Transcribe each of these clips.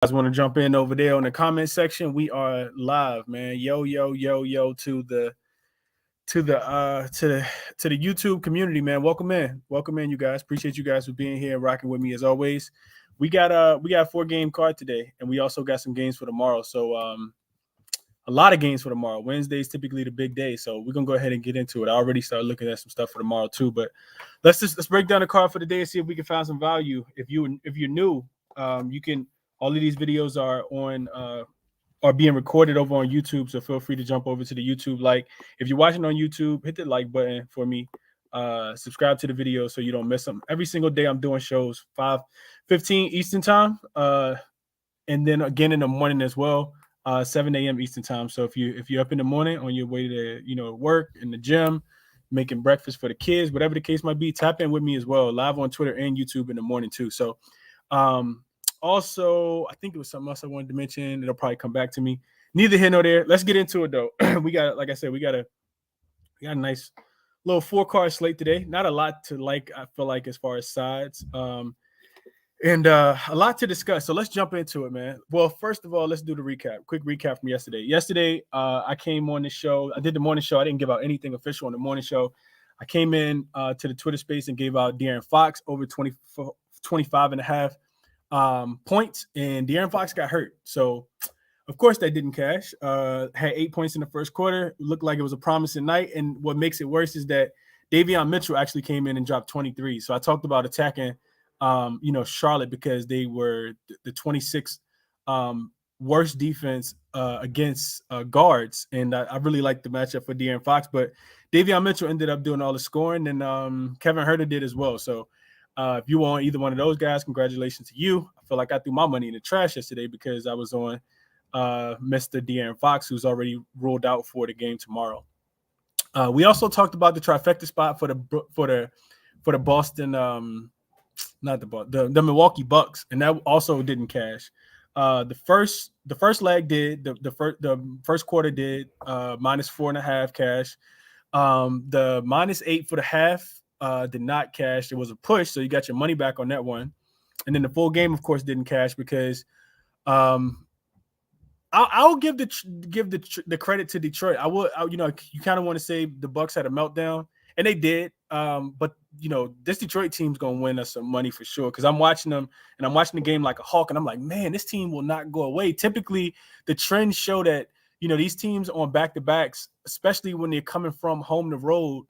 Guys want to jump in over there on the comment section, we are live, man. Yo, yo, yo, yo to the YouTube community, man. Welcome in, you guys. Appreciate you guys for being here and rocking with me as always. We got a 4-game card today, and we also got some games for tomorrow. So a lot of games for tomorrow. Wednesday is typically the big day, so we're gonna go ahead and get into it. I already started looking at some stuff for tomorrow too, but let's break down the card for the day and see if we can find some value. If you're new, you can. All of these videos are being recorded over on YouTube, so feel free to jump over to the YouTube. Like, if you're watching on YouTube, hit the like button for me. Subscribe to the video so you don't miss them. Every single day I'm doing shows 5:15 Eastern time, and then again in the morning as well, 7 a.m. Eastern time. So if you're up in the morning on your way to work, in the gym, making breakfast for the kids, whatever the case might be, tap in with me as well, live on Twitter and YouTube in the morning too. So also, I think it was something else I wanted to mention. It'll probably come back to me. Neither here nor there. Let's get into it though. We got, like I said, we got a nice little 4-card slate today. Not a lot to like, I feel like, as far as sides. And a lot to discuss. So let's jump into it, man. Well, first of all, let's do the recap. Quick recap from yesterday. Yesterday, I came on the show. I did the morning show. I didn't give out anything official on the morning show. I came in to the Twitter space and gave out De'Aaron Fox over 25 and a half points, and De'Aaron Fox got hurt. So, of course, that didn't cash. Had 8 points in the first quarter. Looked like it was a promising night. And what makes it worse is that Davion Mitchell actually came in and dropped 23. So I talked about attacking Charlotte because they were the 26th worst defense against guards, and I really liked the matchup for De'Aaron Fox. But Davion Mitchell ended up doing all the scoring, and Kevin Huerter did as well. So if you want either one of those guys, congratulations to you. I feel like I threw my money in the trash yesterday because I was on Mr. De'Aaron Fox, who's already ruled out for the game tomorrow. We also talked about the trifecta spot for the Boston, the Milwaukee Bucks, and that also didn't cash. The first leg did, the first quarter did, -4.5 cash. The -8 for the half did not cash. It was a push, so you got your money back on that one. And then the full game, of course, didn't cash because I'll give the credit to Detroit. You kind of want to say the Bucks had a meltdown, and they did. But this Detroit team's gonna win us some money for sure, because I'm watching them and I'm watching the game like a hawk, and I'm like, man, this team will not go away. Typically, the trends show that these teams on back-to-backs, especially when they're coming from home to road,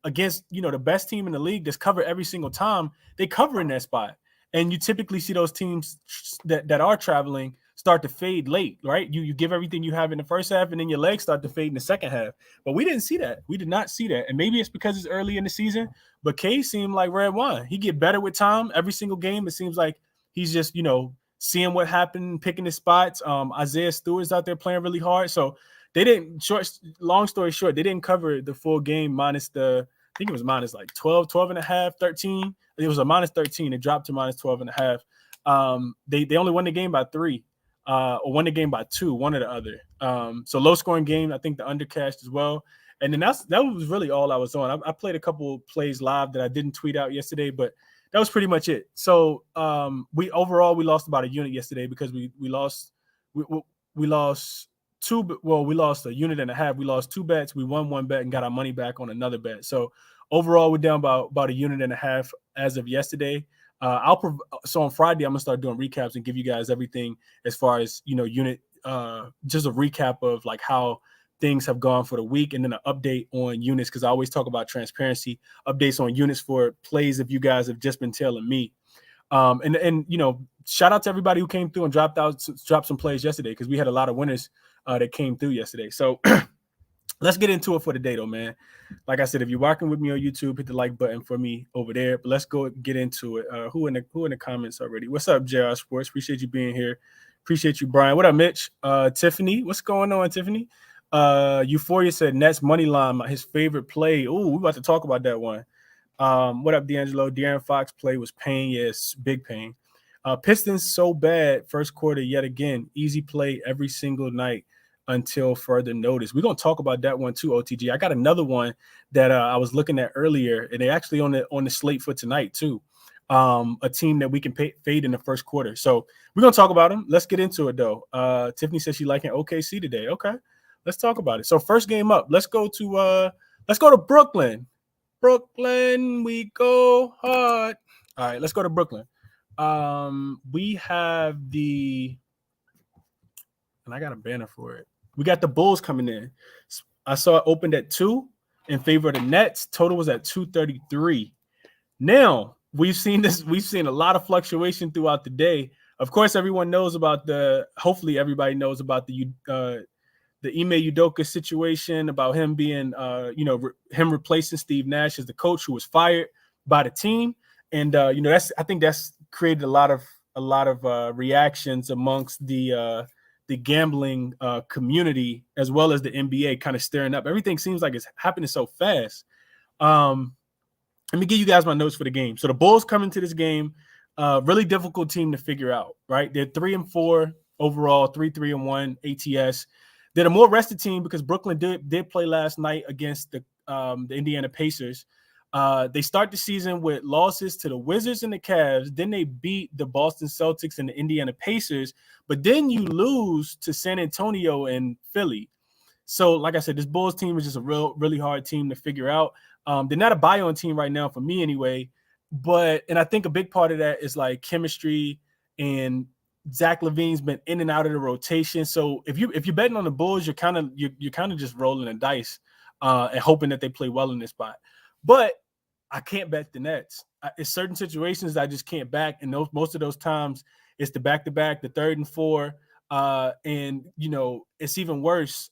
against the best team in the league that's covered every single time, they cover in that spot. And you typically see those teams that are traveling start to fade late, right? You give everything you have in the first half, and then your legs start to fade in the second half. But we didn't see that. We did not see that. And maybe it's because it's early in the season, but K seemed like red wine. He get better with time. Every single game, it seems like he's just, seeing what happened, picking his spots. Isaiah Stewart's out there playing really hard. So they didn't, long story short, they didn't cover the full game minus I think it was minus like 12 and a half, 13. It was a -13. It dropped to -12 and a half. They only won the game by 3, or won the game by 2, one or the other. So low scoring game. I think the under cashed as well. And then that was really all I was on. I played a couple plays live that I didn't tweet out yesterday, but that was pretty much it. So we lost about a unit yesterday because we lost a unit and a half. We lost 2 bets. We won 1 bet and got our money back on another bet. So overall, we're down about a unit and a half as of yesterday. So on Friday, I'm gonna start doing recaps and give you guys everything as far as unit, just a recap of like how things have gone for the week, and then an update on units, because I always talk about transparency. Updates on units for plays if you guys have just been telling me. And shout out to everybody who came through and dropped some plays yesterday, because we had a lot of winners that came through yesterday. So let's get into it for the day, though, man. Like I said, if you're rocking with me on YouTube, hit the like button for me over there. But let's go get into it. Who in the comments already? What's up, JR Sports? Appreciate you being here. Appreciate you, Brian. What up, Mitch? Tiffany, what's going on, Tiffany? Euphoria said Nets money line, his favorite play. Ooh, we about to talk about that one. What up, D'Angelo? De'Aaron Fox play was pain. Yes, big pain. Pistons so bad first quarter yet again. Easy play every single night until further notice. We're going to talk about that one too, OTG. I got another one that I was looking at earlier, and they're actually on the slate for tonight too. A team that we can fade in the first quarter. So We're gonna talk about them. Let's get into it though. Tiffany says she liking OKC today. Okay, let's talk about it. So first game up, let's go to Brooklyn. Brooklyn, we go hard. All right, let's go to Brooklyn. We have and I got a banner for it. We got the Bulls coming in. I saw it opened at 2 in favor of the Nets. Total was at 233. Now, we've seen a lot of fluctuation throughout the day. Of course, everyone knows about hopefully everybody knows about the Ime Udoka situation, about him being, him replacing Steve Nash as the coach who was fired by the team. And, I think that's created a lot of reactions amongst the gambling community, as well as the NBA kind of stirring up. Everything seems like it's happening so fast. Let me give you guys my notes for the game. So the Bulls come into this game, really difficult team to figure out, right? They're 3-4 overall, 3-3-1 ATS. They're the more rested team because Brooklyn did play last night against the Indiana Pacers. They start the season with losses to the Wizards and the Cavs. Then they beat the Boston Celtics and the Indiana Pacers. But then you lose to San Antonio and Philly. So, like I said, this Bulls team is just a really hard team to figure out. They're not a buy-on team right now for me anyway. And I think a big part of that is like chemistry, and Zach LaVine's been in and out of the rotation. So if you're betting on the Bulls, you're kind of just rolling the dice and hoping that they play well in this spot. But I can't bet the Nets. It's certain situations I just can't back, and most of those times it's the back-to-back, the 3rd and 4, and it's even worse.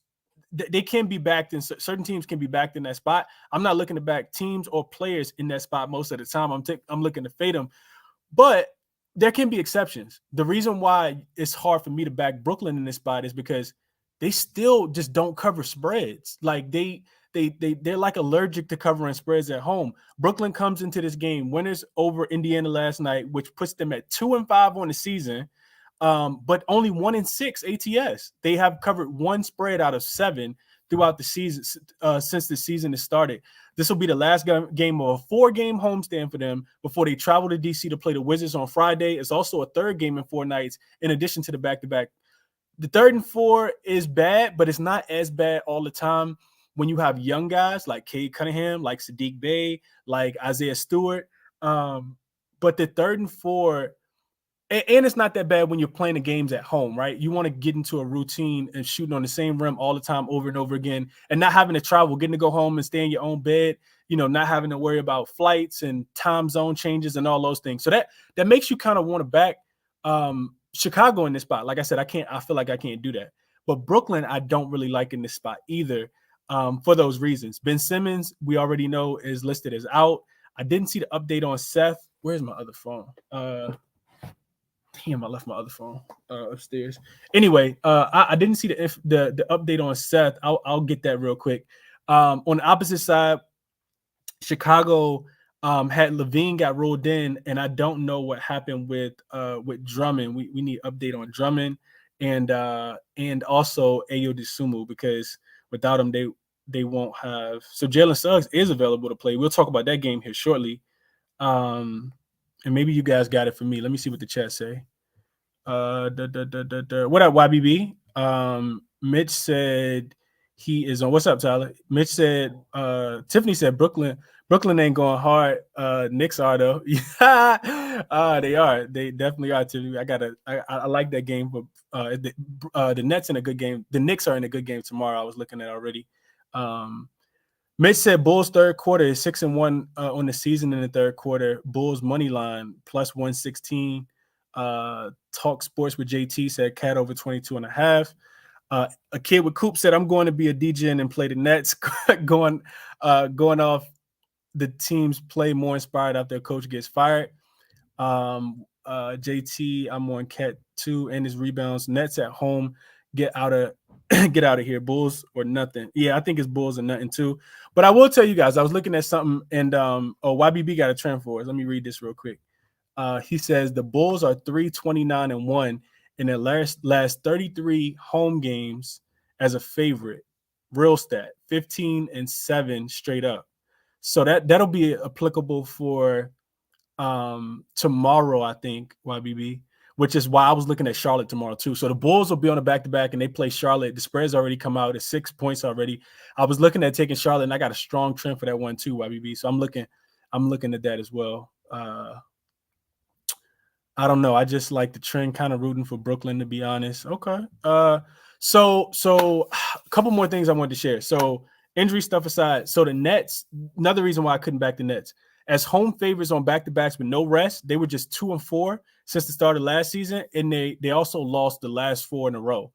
They can be backed in certain teams can be backed in that spot. I'm not looking to back teams or players in that spot most of the time. I'm looking to fade them, but there can be exceptions. The reason why it's hard for me to back Brooklyn in this spot is because they still just don't cover spreads. Like they're like allergic to covering spreads at home. Brooklyn comes into this game winners over Indiana last night, which puts them at 2-5 on the season. But only 1-6 ATS. They have covered one spread out of 7 throughout the season since the season has started. This will be the last game of a 4-game homestand for them before they travel to DC to play the Wizards on Friday. It's also a 3rd game in 4 nights in addition to the back-to-back. The 3rd and 4 is bad, but it's not as bad all the time when you have young guys like Cade Cunningham, like Sadiq Bey, like Isaiah Stewart. But the 3rd and 4, and it's not that bad when you're playing the games at home, right? You want to get into a routine and shooting on the same rim all the time over and over again, and not having to travel, getting to go home and stay in your own bed, not having to worry about flights and time zone changes and all those things. So that makes you kind of want to back Chicago in this spot. Like I said, I feel like I can't do that. But Brooklyn, I don't really like in this spot either for those reasons. Ben Simmons, we already know, is listed as out. I didn't see the update on Seth. Where's my other phone? Damn, I left my other phone upstairs. Anyway, I didn't see the update on Seth. I'll get that real quick. On the opposite side, Chicago had LaVine got rolled in, and I don't know what happened with Drummond. We need update on Drummond and also Ayo Dosunmu, because without him they won't have. So Jalen Suggs is available to play. We'll talk about that game here shortly. And maybe you guys got it for me. Let me see what the chat say. What up, YBB? Mitch said he is on. What's up, Tyler? Mitch said, Tiffany said Brooklyn ain't going hard. Knicks are though. Yeah, they are. They definitely are. Tiffany, I like that game, but the Nets in a good game. The Knicks are in a good game tomorrow. I was looking at already. Mitch said Bulls 3rd quarter is 6-1 on the season in the 3rd quarter. Bulls money line plus 116. Talk Sports with JT said Cat over 22.5. A kid with Coop said I'm going to be a DJ and play the Nets. going off the team's play more inspired after a coach gets fired. JT, I'm on Cat 2 and his rebounds. Nets at home. Get out of here. Bulls or nothing. Yeah, I think it's Bulls or nothing too. But I will tell you guys, I was looking at something, and YBB got a trend for us. Let me read this real quick. He says the Bulls are 3-29-1 in their last 33 home games as a favorite. Real stat, 15-7 straight up. So that'll be applicable for tomorrow, I think, YBB. which is why I was looking at Charlotte tomorrow too. So the Bulls will be on a back-to-back, and they play Charlotte. The spread's already come out at 6 points already. I was looking at taking Charlotte, and I got a strong trend for that one too, YBB. So I'm looking at that as well. I don't know. I just like the trend, kind of rooting for Brooklyn, to be honest. Okay. So a couple more things I wanted to share. So injury stuff aside, so the Nets, another reason why I couldn't back the Nets. As home favorites on back-to-backs with no rest, they were just 2-4 since the start of last season, and they also lost the last 4 in a row.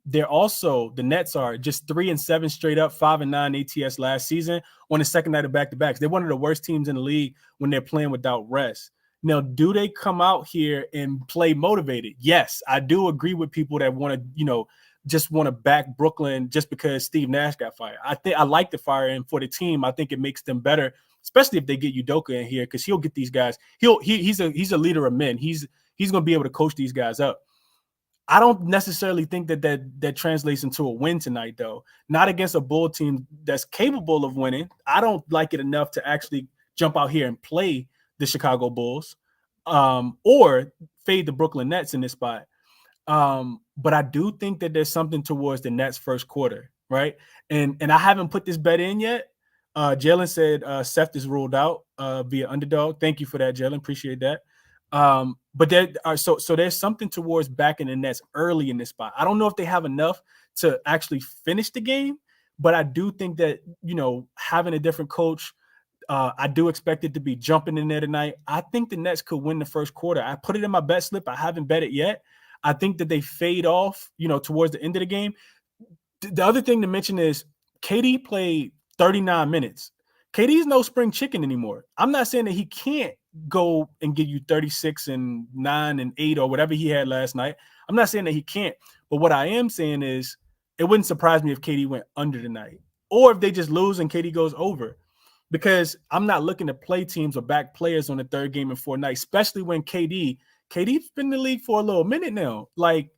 They're also, the Nets are just 3-7 straight up, 5-9 ATS last season on the second night of back-to-backs. They're one of the worst teams in the league when they're playing without rest. Now, do they come out here and play motivated? Yes, I do agree with people that want to, just want to back Brooklyn just because Steve Nash got fired. I think I like the fire, and for the team, I think it makes them better, especially if they get Udoka in here, because he'll get these guys. He's a leader of men. He's going to be able to coach these guys up. I don't necessarily think that translates into a win tonight, though. Not against a Bull team that's capable of winning. I don't like it enough to actually jump out here and play the Chicago Bulls or fade the Brooklyn Nets in this spot. But I do think that there's something towards the Nets first quarter, right? And I haven't put this bet in yet. Jalen said Seth is ruled out via underdog. Thank you for that, Jalen. Appreciate that. But so there's something towards backing the Nets early in this spot. I don't know if they have enough to actually finish the game, but I do think that, having a different coach, I do expect it to be jumping in there tonight. I think the Nets could win the first quarter. I put it in my bet slip. I haven't bet it yet. I think that they fade off, towards the end of the game. The other thing to mention is KD played 39 minutes. KD is no spring chicken anymore. I'm not saying that he can't go and give you 36 and 9 and 8 or whatever he had last night. I'm not saying that he can't. But what I am saying is it wouldn't surprise me if KD went under tonight or if they just lose and KD goes over. Because I'm not looking to play teams or back players on the third game in 4 nights, especially when KD's been in the league for a little minute now. Like,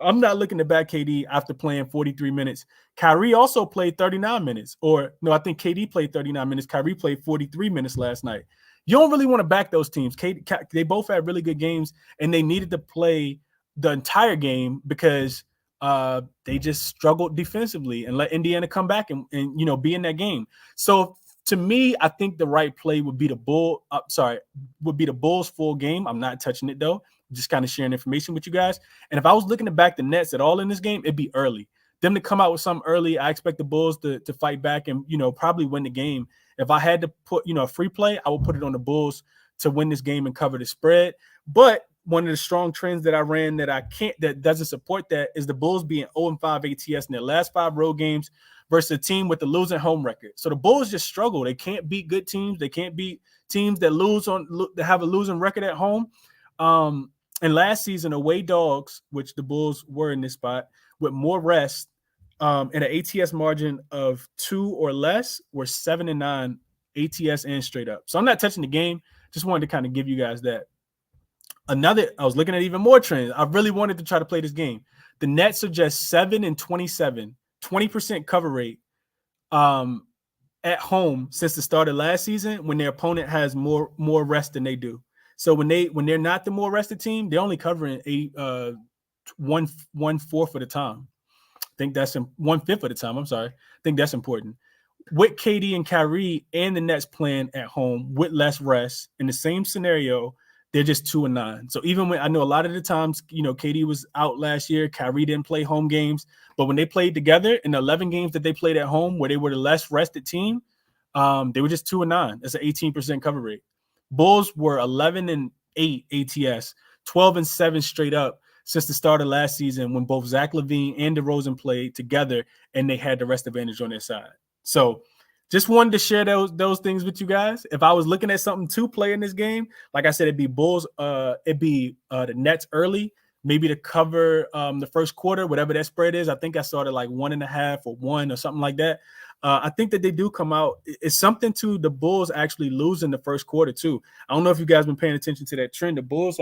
I'm not looking to back KD after playing 43 minutes. Kyrie also played 39 minutes. Or, no, I think KD played 39 minutes. Kyrie played 43 minutes last night. You don't really want to back those teams. They both had really good games, and they needed to play the entire game because they just struggled defensively and let Indiana come back and be in that game. So, to me, I think the right play would be the Bulls full game. I'm not touching it, though. Just kind of sharing information with you guys. And if I was looking to back the Nets at all in this game, it'd be early. Them to come out with something early, I expect the Bulls to fight back and, probably win the game. If I had to put, a free play, I would put it on the Bulls to win this game and cover the spread. But one of the strong trends that I ran that doesn't support that is the Bulls being 0-5 ATS in their last 5 road games versus a team with the losing home record. So the Bulls just struggle. They can't beat good teams. They can't beat teams that have a losing record at home. And last season, away dogs, which the Bulls were in this spot, with more rest and an ATS margin of 2 or less, were 7-9 ATS and straight up. So I'm not touching the game. Just wanted to kind of give you guys that. I was looking at even more trends. I really wanted to try to play this game. The Nets are just 7-27, 20% cover rate at home since the start of last season when their opponent has more rest than they do. So when they're not the more rested team, they're only covering 1/4 of the time. I think that's 1/5 of the time. I'm sorry. I think that's important. With KD and Kyrie and the Nets playing at home with less rest in the same scenario, they're just 2-9. So even when I know a lot of the times, KD was out last year, Kyrie didn't play home games, but when they played together in the 11 games that they played at home, where they were the less rested team, they were just 2-9. That's an 18% cover rate. Bulls were 11-8 ATS, 12-7 straight up since the start of last season when both Zach LaVine and DeRozan played together and they had the rest advantage on their side. So just wanted to share those things with you guys. If I was looking at something to play in this game, like I said, it'd be Bulls. It'd be the Nets early, maybe to cover the first quarter, whatever that spread is. I think I started like 1.5 or 1 or something like that. I think that they do come out. It's something to the Bulls actually losing the first quarter too. I don't know if you guys been paying attention to that trend. The Bulls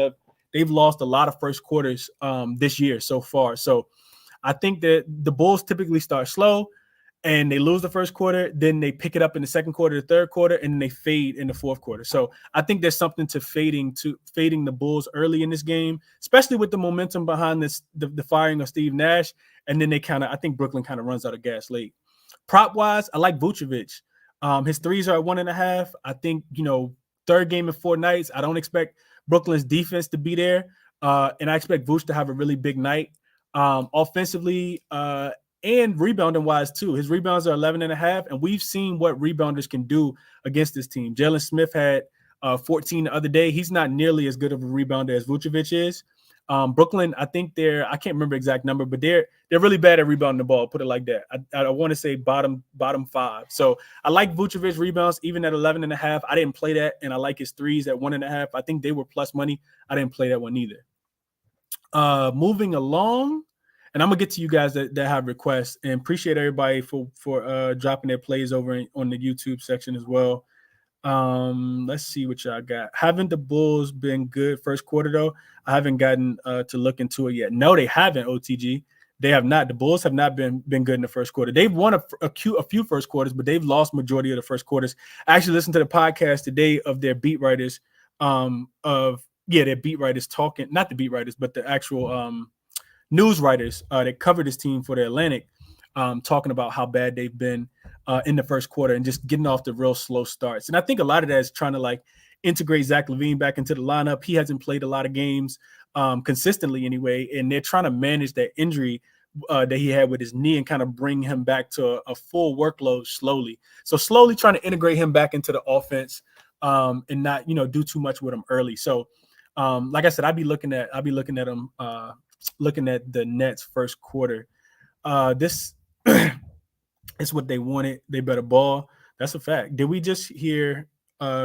they've lost a lot of first quarters this year so far. So I think that the Bulls typically start slow. and they lose the first quarter, then they pick it up in the second quarter, the third quarter, and then they fade in the fourth quarter. So I think there's something to fading the Bulls early in this game, especially with the momentum behind the firing of Steve Nash. And then I think Brooklyn kind of runs out of gas late. Prop wise, I like Vucevic. His threes are at 1.5. I think, third game in 4 nights. I don't expect Brooklyn's defense to be there. And I expect Vuce to have a really big night. Offensively, and rebounding wise too. His rebounds are 11.5, and we've seen what rebounders can do against this team. Jalen Smith had 14 the other day. He's not nearly as good of a rebounder as Vucevic is. Brooklyn, I think I can't remember the exact number, but they're really bad at rebounding the ball, put it like that. I want to say bottom 5. So I like Vucevic rebounds even at 11.5. I didn't play that, and I like his threes at 1.5. I think they were plus money. I didn't play that one either. Moving along, and I'm gonna get to you guys that have requests, and appreciate everybody for dropping their plays over on the YouTube section as well. Let's see what y'all got. Haven't the Bulls been good first quarter though? I haven't gotten to look into it yet. No, they haven't. OTG, they have not. The Bulls have not been good in the first quarter. They've won a few first quarters, but they've lost majority of the first quarters. I actually listened to the podcast today of their beat writers, their beat writers talking, not the beat writers, but the actual news writers that cover this team for the Atlantic, talking about how bad they've been in the first quarter and just getting off the real slow starts. And I think a lot of that is trying to integrate Zach LaVine back into the lineup. He hasn't played a lot of games consistently anyway, and they're trying to manage that injury that he had with his knee and kind of bring him back to a full workload slowly. So slowly trying to integrate him back into the offense and not, do too much with him early. So like I said, I'll be looking at him, looking at the Nets first quarter. This is what they wanted. They better ball. That's a fact. Did we just hear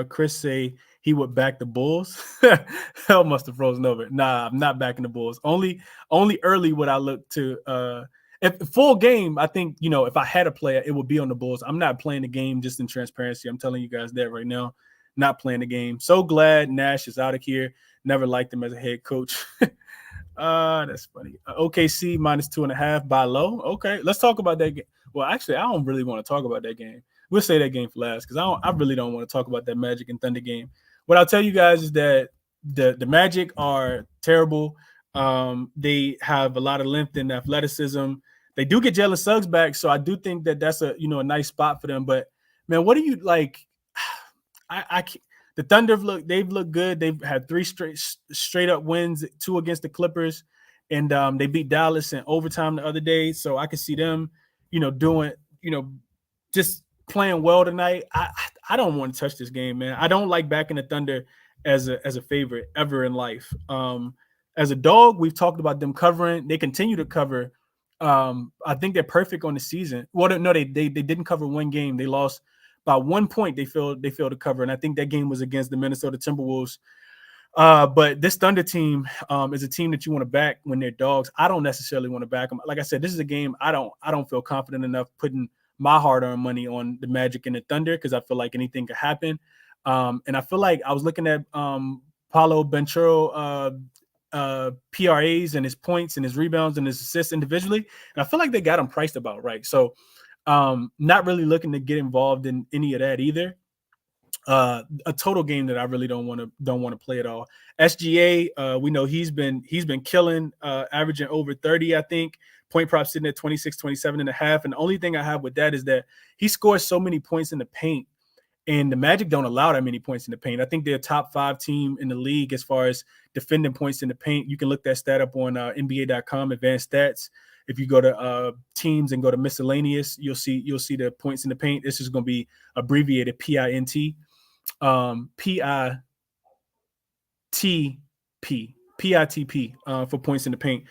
Chris say he would back the Bulls? Hell must have frozen over. Nah, I'm not backing the Bulls. Only early would I look to if full game. I think, if I had a player, it would be on the Bulls. I'm not playing the game, just in transparency. I'm telling you guys that right now. Not playing the game. So glad Nash is out of here. Never liked him as a head coach. That's funny. OKC minus 2.5 by low. Okay, let's talk about that game. Well, actually, I don't really want to talk about that game. We'll say that game for last because I really don't want to talk about that Magic and Thunder game. What I'll tell you guys is that the Magic are terrible. They have a lot of length and athleticism. They do get Jalen Suggs back, so I do think that that's a nice spot for them. But man, what do you like? I can't. The Thunder they've looked good. They've had 3 straight up wins, 2 against the Clippers, and they beat Dallas in overtime the other day. So I could see them, doing, just playing well tonight. I don't want to touch this game, man. I don't like backing the Thunder as a favorite ever in life. As a dog, we've talked about them covering. They continue to cover. I think they're perfect on the season. Well, no, they didn't cover one game. They lost by 1 point. They failed to cover, and I think that game was against the Minnesota Timberwolves. But this Thunder team is a team that you want to back when they're dogs. I don't necessarily want to back them. Like I said, this is a game I don't feel confident enough putting my hard-earned money on the Magic and the Thunder because I feel like anything could happen. And I feel like I was looking at Paolo Banchero PRAs and his points and his rebounds and his assists individually, and I feel like they got him priced about right. So not really looking to get involved in any of that either. A total game that I really don't want to play at all. SGA, we know he's been killing, averaging over 30, I think. Point prop sitting at 26, 27.5. And the only thing I have with that is that he scores so many points in the paint, and the Magic don't allow that many points in the paint. I think they're a top 5 team in the league as far as defending points in the paint. You can look that stat up on NBA.com, advanced stats. If you go to teams and go to miscellaneous, you'll see the points in the paint. This is going to be abbreviated PINT, PITP for points in the paint.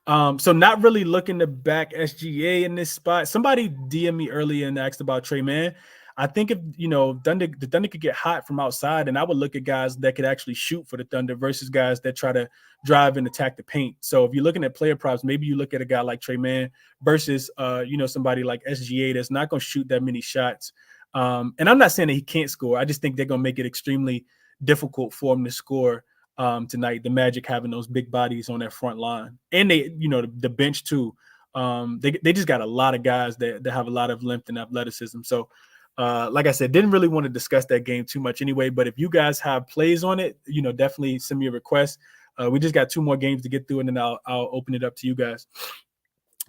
So not really looking to back SGA in this spot. Somebody DM me earlier and asked about Trey Mann. I think if the Thunder could get hot from outside, and I would look at guys that could actually shoot for the Thunder versus guys that try to drive and attack the paint. So if you're looking at player props, maybe you look at a guy like Trey Mann versus somebody like SGA that's not going to shoot that many shots. And I'm not saying that he can't score. I just think they're going to make it extremely difficult for him to score tonight. The Magic having those big bodies on their front line, and they the bench too. They just got a lot of guys that have a lot of length and athleticism. So, like I said, didn't really want to discuss that game too much anyway. But if you guys have plays on it, definitely send me a request. We just got 2 more games to get through, and then I'll open it up to you guys.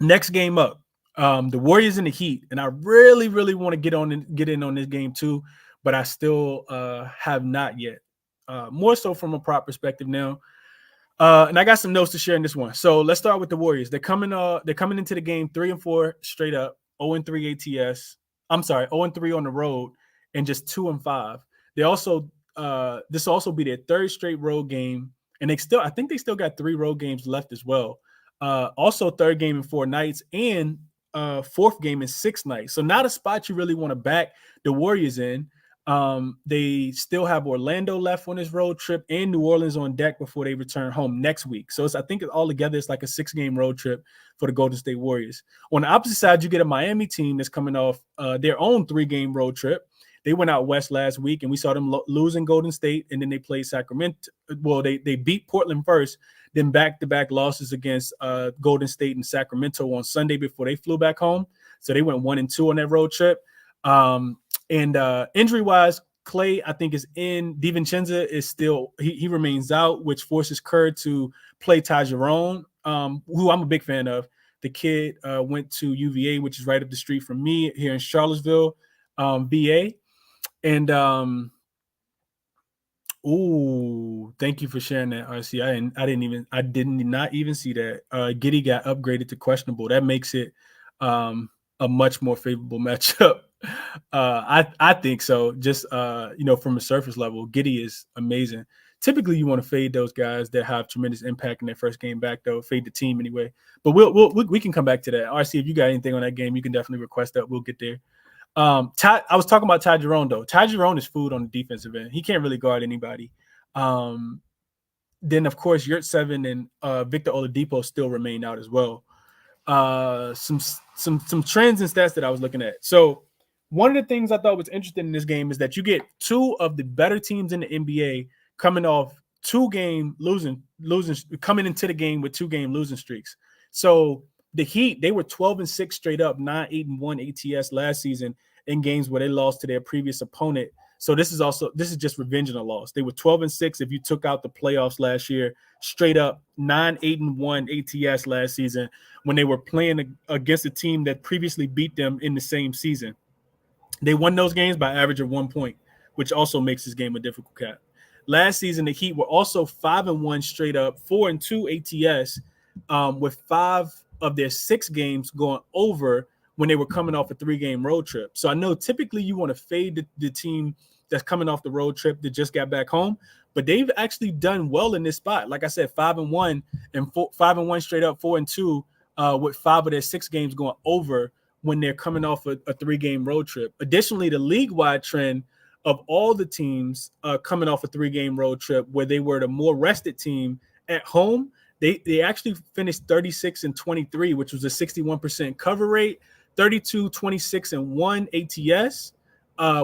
Next game up, the Warriors and the Heat, and I really, really want to get in on this game too, but I still have not yet. More so from a prop perspective now. And I got some notes to share in this one. So let's start with the Warriors. They're coming into the game 3-4 straight up, 0-3 ATS. I'm sorry, 0-3 on the road, and just 2-5. They also this will also be their 3rd straight road game, and I think they still got 3 road games left as well. Also 3rd game in 4 nights, and 4th game in 6 nights. So not a spot you really want to back the Warriors in. They still have Orlando left on this road trip and New Orleans on deck before they return home next week. So I think all together it's like a 6-game road trip for the Golden State Warriors. On the opposite side, you get a Miami team that's coming off their own 3-game road trip. They went out west last week, and we saw them losing Golden State, and then they played Sacramento. Well, they beat Portland first, then back-to-back losses against Golden State and Sacramento on Sunday before they flew back home. So they went 1-2 on that road trip. And injury-wise, Clay, I think, is in. DiVincenzo is still he remains out, which forces Kerr to play Ty Jerome, who I'm a big fan of. The kid went to UVA, which is right up the street from me here in Charlottesville, VA. And thank you for sharing that, RC. I did not even see that. Giddy got upgraded to questionable. That makes it a much more favorable matchup. I think so. Just from a surface level, Giddy is amazing. Typically, you want to fade those guys that have tremendous impact in their first game back, though. Fade the team anyway. But we can come back to that. RC, if you got anything on that game, you can definitely request that. We'll get there. I was talking about Ty Jerome, though. Ty Jerome is food on the defensive end. He can't really guard anybody. Then, of course, Yurt7 and Victor Oladipo still remain out as well. Some trends and stats that I was looking at. So one of the things I thought was interesting in this game is that you get 2 of the better teams in the NBA coming off 2-game losing, coming into the game with 2-game losing streaks. So the Heat, they were 12-6 straight up, 9-8-1 ATS last season in games where they lost to their previous opponent. So this is just revenge in a loss. They were 12-6 if you took out the playoffs last year, straight up 9-8-1 ATS last season when they were playing against a team that previously beat them in the same season. They won those games by average of 1 point, which also makes this game a difficult cap. Last season, the Heat were also 5-1 straight up, 4-2 ATS, with 5 of their 6 games going over when they were coming off a 3-game road trip. So I know typically you want to fade the team that's coming off the road trip that just got back home, but they've actually done well in this spot. Like I said, 5-1 and 5-1 straight up, 4-2 with 5 of their 6 games going over when they're coming off a 3-game road trip. Additionally, the league-wide trend of all the teams coming off a 3-game road trip where they were the more rested team at home, they actually finished 36-23, which was a 61% cover rate, 32-26-1 ATS,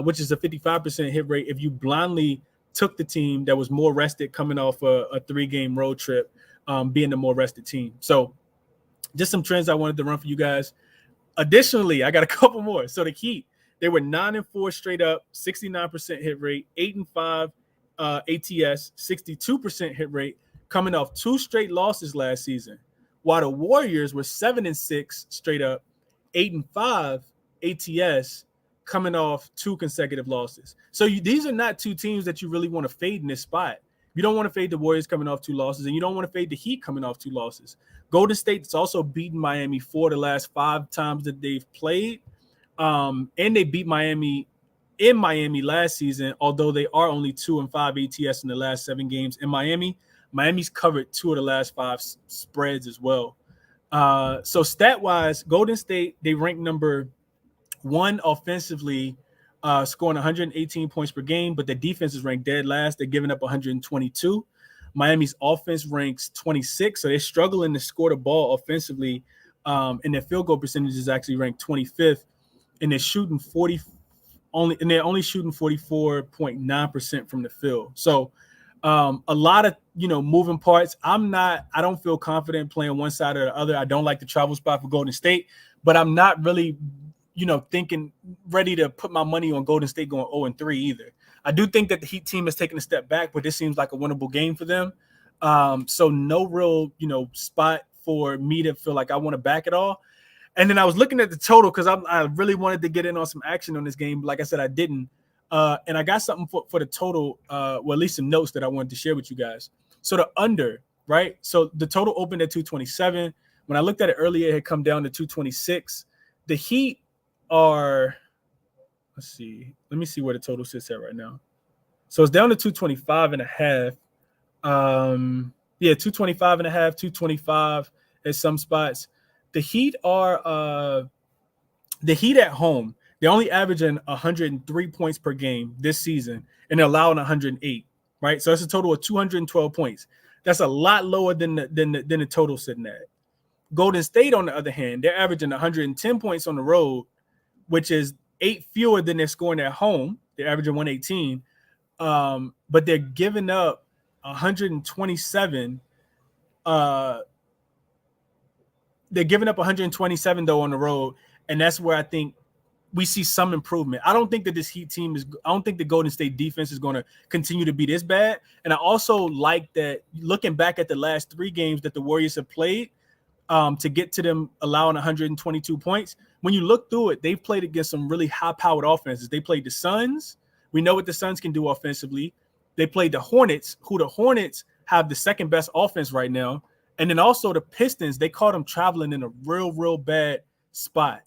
which is a 55% hit rate if you blindly took the team that was more rested coming off a 3-game road trip, being the more rested team. So just some trends I wanted to run for you guys. Additionally, I got a couple more. So the Heat, they were 9-4 straight up, 69% hit rate, 8-5 ATS, 62% hit rate, coming off 2 straight losses last season, while the Warriors were 7-6 straight up, 8-5 ATS, coming off 2 consecutive losses. So these are not 2 teams that you really want to fade in this spot. You don't want to fade the Warriors coming off 2 losses, and you don't want to fade the Heat coming off 2 losses. Golden State's also beaten Miami 4 the last 5 times that they've played, and they beat Miami in Miami last season, although they are only 2-5 ATS in the last 7 games in Miami. Miami's covered 2 of the last 5 spreads as well. So stat-wise, Golden State, they rank number 1 offensively, scoring 118 points per game, but their defense is ranked dead last. They're giving up 122. Miami's offense ranks 26, so they're struggling to score the ball offensively, and their field goal percentage is actually ranked 25th, and they're shooting only shooting 44.9% from the field. So a lot of moving parts. I don't feel confident playing one side or the other. I don't like the travel spot for Golden State, but I'm not really, thinking ready to put my money on Golden State going 0-3 either. I do think that the Heat team has taken a step back, but this seems like a winnable game for them. So no real, spot for me to feel like I want to back it all. And then I was looking at the total because I really wanted to get in on some action on this game. But like I said, I didn't. And I got something for the total, well, at least some notes that I wanted to share with you guys. So the under, right? So the total opened at 227. When I looked at it earlier, it had come down to 226. The Heat are, let's see. Let me see where the total sits at right now. So it's down to 225.5. 225.5, 225 at some spots. The Heat are the Heat at home. They're only averaging 103 points per game this season, and they're allowing 108. Right, so that's a total of 212 points. That's a lot lower than the total sitting at. Golden State, on the other hand, they're averaging 110 points on the road, which is 8 fewer than they're scoring at home. They're averaging 118, but they're giving up 127. They're giving up 127 though on the road, and that's where I think we see some improvement. I don't think that this Heat team I don't think the Golden State defense is going to continue to be this bad. And I also like that looking back at the last 3 games that the Warriors have played, to get to them allowing 122 points. When you look through it, they've played against some really high-powered offenses. They played the Suns. We know what the Suns can do offensively. They played the Hornets, who the Hornets have the second best offense right now. And then also the Pistons, they caught them traveling in a real, real bad spot.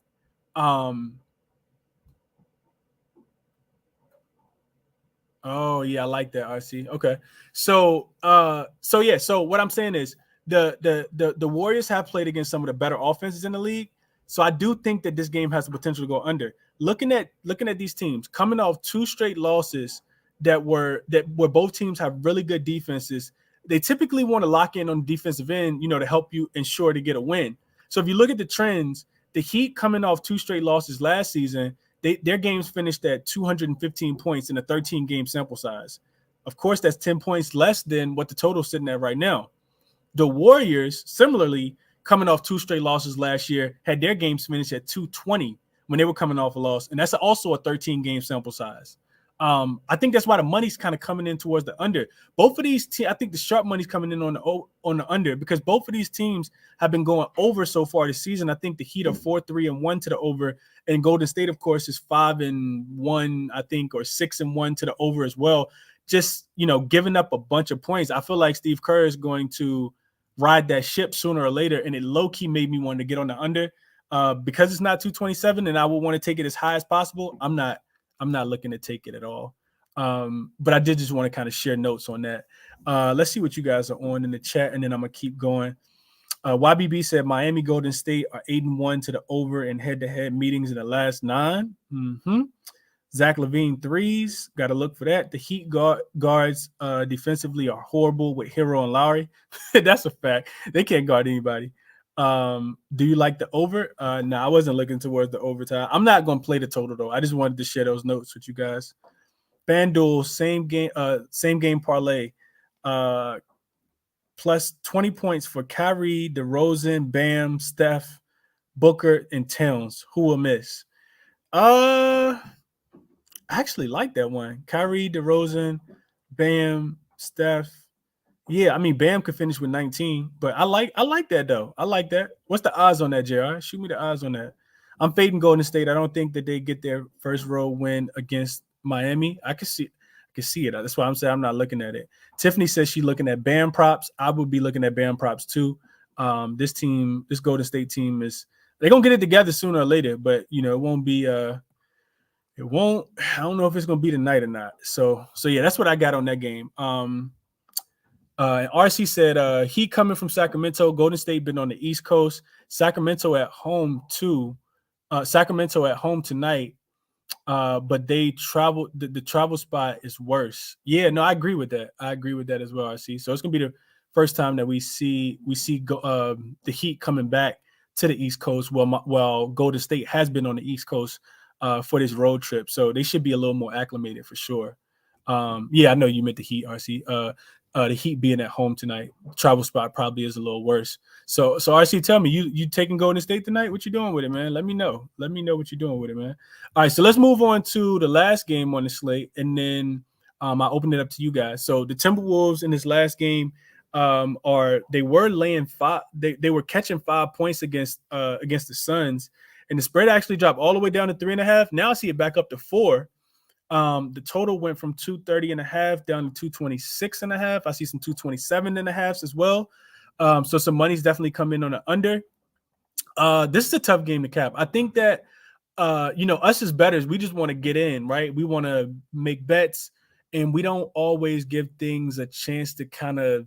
Oh yeah, I like that, RC. Okay. So what I'm saying is the Warriors have played against some of the better offenses in the league. So I do think that this game has the potential to go under. Looking at these teams coming off 2 straight losses where both teams have really good defenses, they typically want to lock in on the defensive end, to help you ensure to get a win. So if you look at the trends, the Heat coming off 2 straight losses last season, their games finished at 215 points in a 13-game sample size. Of course, that's 10 points less than what the total's sitting at right now. The Warriors, similarly, coming off 2 straight losses last year, had their games finished at 220 when they were coming off a loss, and that's also a 13-game sample size. I think that's why the money's kind of coming in towards the under. Both of these teams, I think the sharp money's coming in on the under because both of these teams have been going over so far this season. I think the Heat are 4-3-1 to the over, and Golden State, of course, is 5-1, I think, or 6-1 to the over as well. Just, giving up a bunch of points. I feel like Steve Kerr is going to ride that ship sooner or later, and it low-key made me want to get on the under. Because it's not 227 and I would want to take it as high as possible, I'm not looking to take it at all. But I did just want to kind of share notes on that. Let's see what you guys are on in the chat, and then I'm going to keep going. YBB said Miami Golden State are 8-1 to the over in head-to-head meetings in the last 9. Zach LaVine threes. Got to look for that. The Heat guards defensively are horrible with Hero and Lowry. That's a fact. They can't guard anybody. Do you like the over? No, I wasn't looking towards the overtime. I'm not going to play the total though. I just wanted to share those notes with you guys. FanDuel, same game parlay, plus 20 points for Kyrie, DeRozan, Bam, Steph, Booker, and Towns. Who will miss? I actually like that one. Kyrie, DeRozan, Bam, Steph. Yeah, I mean, Bam could finish with 19, but I like that though. I like that. What's the odds on that, JR? Shoot me the odds on that. I'm fading Golden State. I don't think that they get their first road win against Miami. I can see it. That's why I'm saying I'm not looking at it. Tiffany says she's looking at Bam props. I would be looking at Bam props too. This Golden State team they're gonna get it together sooner or later, but it won't be I don't know if it's gonna be tonight or not. So yeah, that's what I got on that game. RC said he coming from Sacramento. Golden State been on the East Coast. Sacramento at home too. Sacramento at home tonight. But they travel. The travel spot is worse. Yeah, no, I agree with that. I agree with that as well. RC. So it's gonna be the first time that we see the Heat coming back to the East Coast. Well, Golden State has been on the East Coast for this road trip, so they should be a little more acclimated for sure. Yeah, I know you meant the Heat, RC. The Heat being at home tonight. Travel spot probably is a little worse. So RC, tell me, you taking Golden State tonight? What you doing with it, man? Let me know. Let me know what you're doing with it, man. All right, so let's move on to the last game on the slate, and then I'll open it up to you guys. So the Timberwolves in this last game they were laying five. They were catching 5 points against the Suns, and the spread actually dropped all the way down to 3.5. Now I see it back up to 4. The total went from 230.5 down to 226.5. I see some 227.5 as well. So some money's definitely come in on the under. This is a tough game to cap. I think that us as bettors, we just want to get in, right? We want to make bets, and we don't always give things a chance to kind of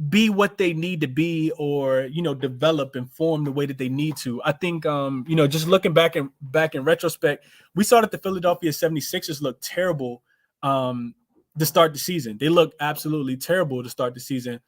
be what they need to be, or develop and form the way that they need to. I think just looking back in retrospect, we saw that the Philadelphia 76ers looked terrible to start the season. They looked absolutely terrible to start the season,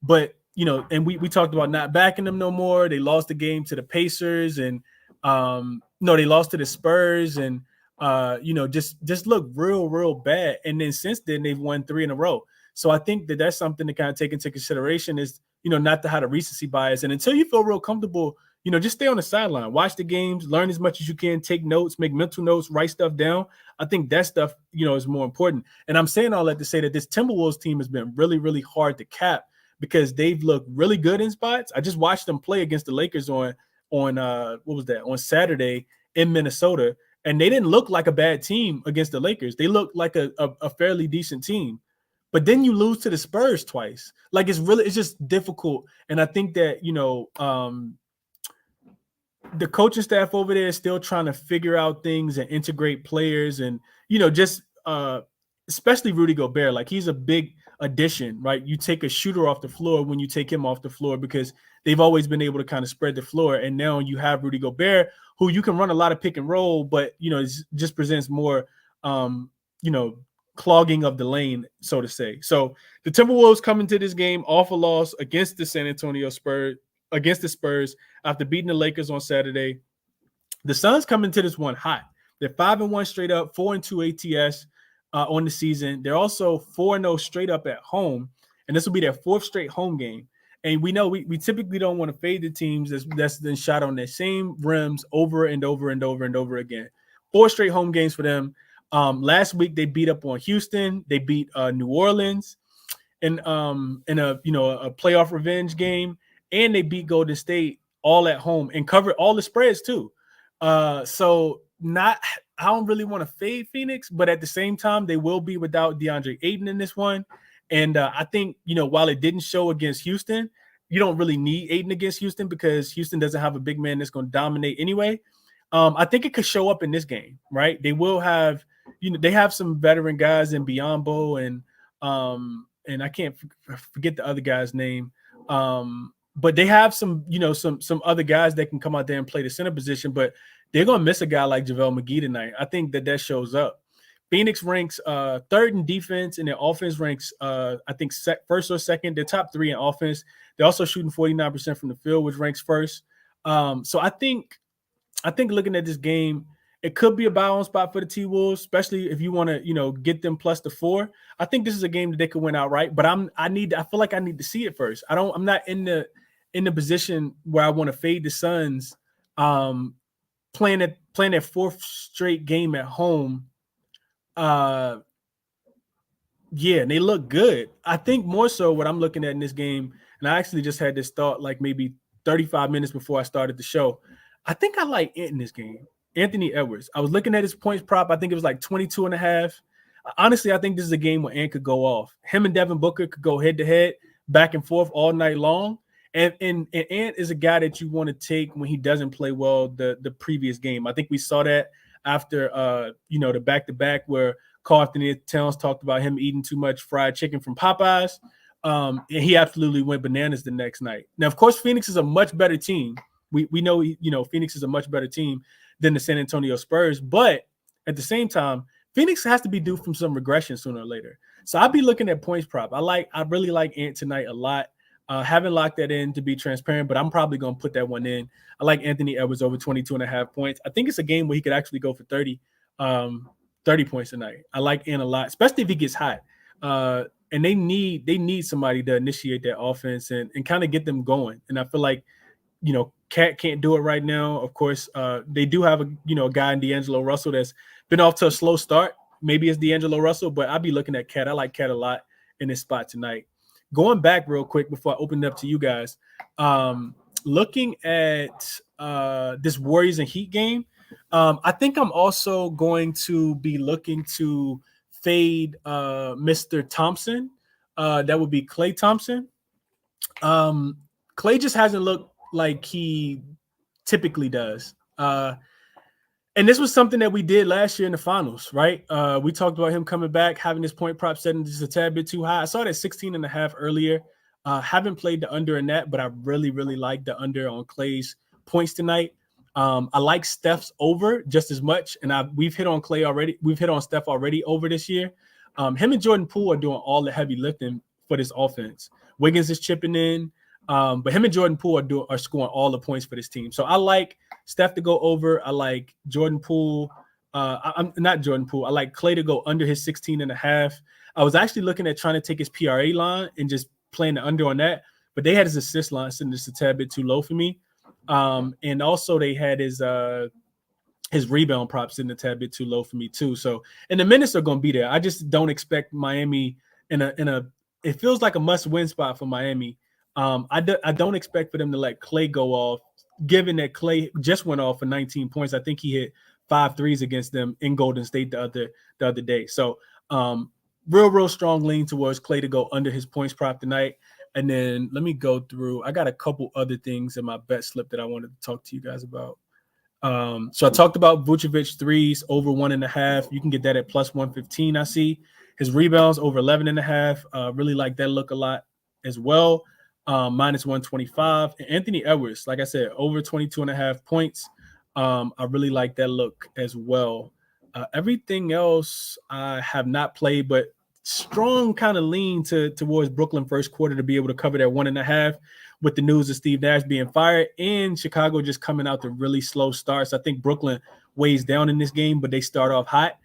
but and we talked about not backing them no more. They lost the game to the Pacers, and they lost to the Spurs, and just looked real bad. And then since then they've won 3 in a row. So I think that that's something to kind of take into consideration is, not to have a recency bias. And until you feel real comfortable, just stay on the sideline, watch the games, learn as much as you can, take notes, make mental notes, write stuff down. I think that stuff, is more important. And I'm saying all that to say that this Timberwolves team has been really, really hard to cap because they've looked really good in spots. I just watched them play against the Lakers on Saturday in Minnesota, and they didn't look like a bad team against the Lakers. They looked like a fairly decent team. But then you lose to the Spurs twice. Like it's just difficult. And I think that, the coaching staff over there is still trying to figure out things and integrate players, and, especially Rudy Gobert. Like, he's a big addition, right? You take a shooter off the floor when you take him off the floor, because they've always been able to kind of spread the floor. And now you have Rudy Gobert, who you can run a lot of pick and roll, but, it just presents more, clogging of the lane, so to say. So the Timberwolves come into this game off a loss against the Spurs after beating the Lakers on Saturday. The Suns come into this one hot. They're 5-1 straight up, 4-2 ATS on the season. They're also 4-0 straight up at home, and this will be their 4th straight home game. And we know we typically don't want to fade the teams that's been shot on their same rims over and over and over and over again. 4 straight home games for them. Last week they beat up on Houston. They beat New Orleans in a playoff revenge game, and they beat Golden State all at home and covered all the spreads too. So I don't really want to fade Phoenix, but at the same time they will be without DeAndre Ayton in this one. And I think while it didn't show against Houston, you don't really need Ayton against Houston because Houston doesn't have a big man that's going to dominate anyway. I think it could show up in this game, right? They will have. They have some veteran guys in Biyombo and I can't forget the other guy's name. But they have some other guys that can come out there and play the center position, but they're going to miss a guy like JaVale McGee tonight. I think that shows up. Phoenix ranks 3rd in defense, and their offense ranks, I think, first or second. They're top 3 in offense. They're also shooting 49% from the field, which ranks first. So I think looking at this game, it could be a buy-on spot for the T-Wolves, especially if you want to, get them plus the 4. I think this is a game that they could win outright, but I feel like I need to see it first. I'm not in the position where I want to fade the Suns, playing their 4th straight game at home. And they look good. I think more so what I'm looking at in this game, and I actually just had this thought like maybe 35 minutes before I started the show. I think I like Ant in this game. Anthony Edwards. I was looking at his points prop. I think it was like 22.5. Honestly, I think this is a game where Ant could go off. Him and Devin Booker could go head to head, back and forth all night long. And Ant is a guy that you want to take when he doesn't play well the previous game. I think we saw that after the back-to-back where Karl Anthony Towns talked about him eating too much fried chicken from Popeyes. And he absolutely went bananas the next night. Now, of course, Phoenix is a much better team. We know Phoenix is a much better team than the San Antonio Spurs, but at the same time, Phoenix has to be due from some regression sooner or later. So I'll be looking at points prop. I really like Ant tonight a lot. Haven't locked that in to be transparent, but I'm probably going to put that one in. I like Anthony Edwards over 22.5 points. I think it's a game where he could actually go for 30 points tonight. I like Ant a lot, especially if he gets hot. and they need somebody to initiate that offense and kind of get them going. And I feel like, Cat can't do it right now. Of course, they do have a guy in D'Angelo Russell that's been off to a slow start. Maybe it's D'Angelo Russell, but I'll be looking at Cat. I like Cat a lot in this spot tonight. Going back real quick before I open it up to you guys, looking at this Warriors and Heat game, I think I'm also going to be looking to fade Mr. Thompson. That would be Klay Thompson. Klay just hasn't looked like he typically does. And this was something that we did last year in the finals, right? We talked about him coming back, having his point prop setting just a tad bit too high. I saw it at 16.5 earlier. Haven't played the under in that, but I really, really like the under on Klay's points tonight. I like Steph's over just as much, and we've hit on Klay already. We've hit on Steph already over this year. Him and Jordan Poole are doing all the heavy lifting for this offense. Wiggins is chipping in, but him and Jordan Poole are scoring all the points for this team. So I like Steph to go over. I like Jordan Poole. I'm not Jordan Poole. I like Klay to go under his 16.5. I was actually looking at trying to take his PRA line and just playing the under on that, but they had his assist line sitting just a tad bit too low for me. And also they had his rebound props sitting a tad bit too low for me too. So, and the minutes are going to be there. I just don't expect Miami it feels like a must-win spot for Miami. I don't expect for them to let Klay go off, given that Klay just went off for 19 points. I think he hit 5 threes against them in Golden State the other day. So real strong lean towards Klay to go under his points prop tonight. And then let me go through. I got a couple other things in my bet slip that I wanted to talk to you guys about. So I talked about Vucevic threes over 1.5. You can get that at plus 115. I see his rebounds over 11.5. Really like that look a lot as well. Minus 125. And Anthony Edwards, like I said, over 22.5 points. I really like that look as well. Everything else I have not played, but strong kind of lean towards Brooklyn first quarter to be able to cover that 1.5 with the news of Steve Nash being fired and Chicago just coming out to really slow starts. I think Brooklyn weighs down in this game, but they start off hot.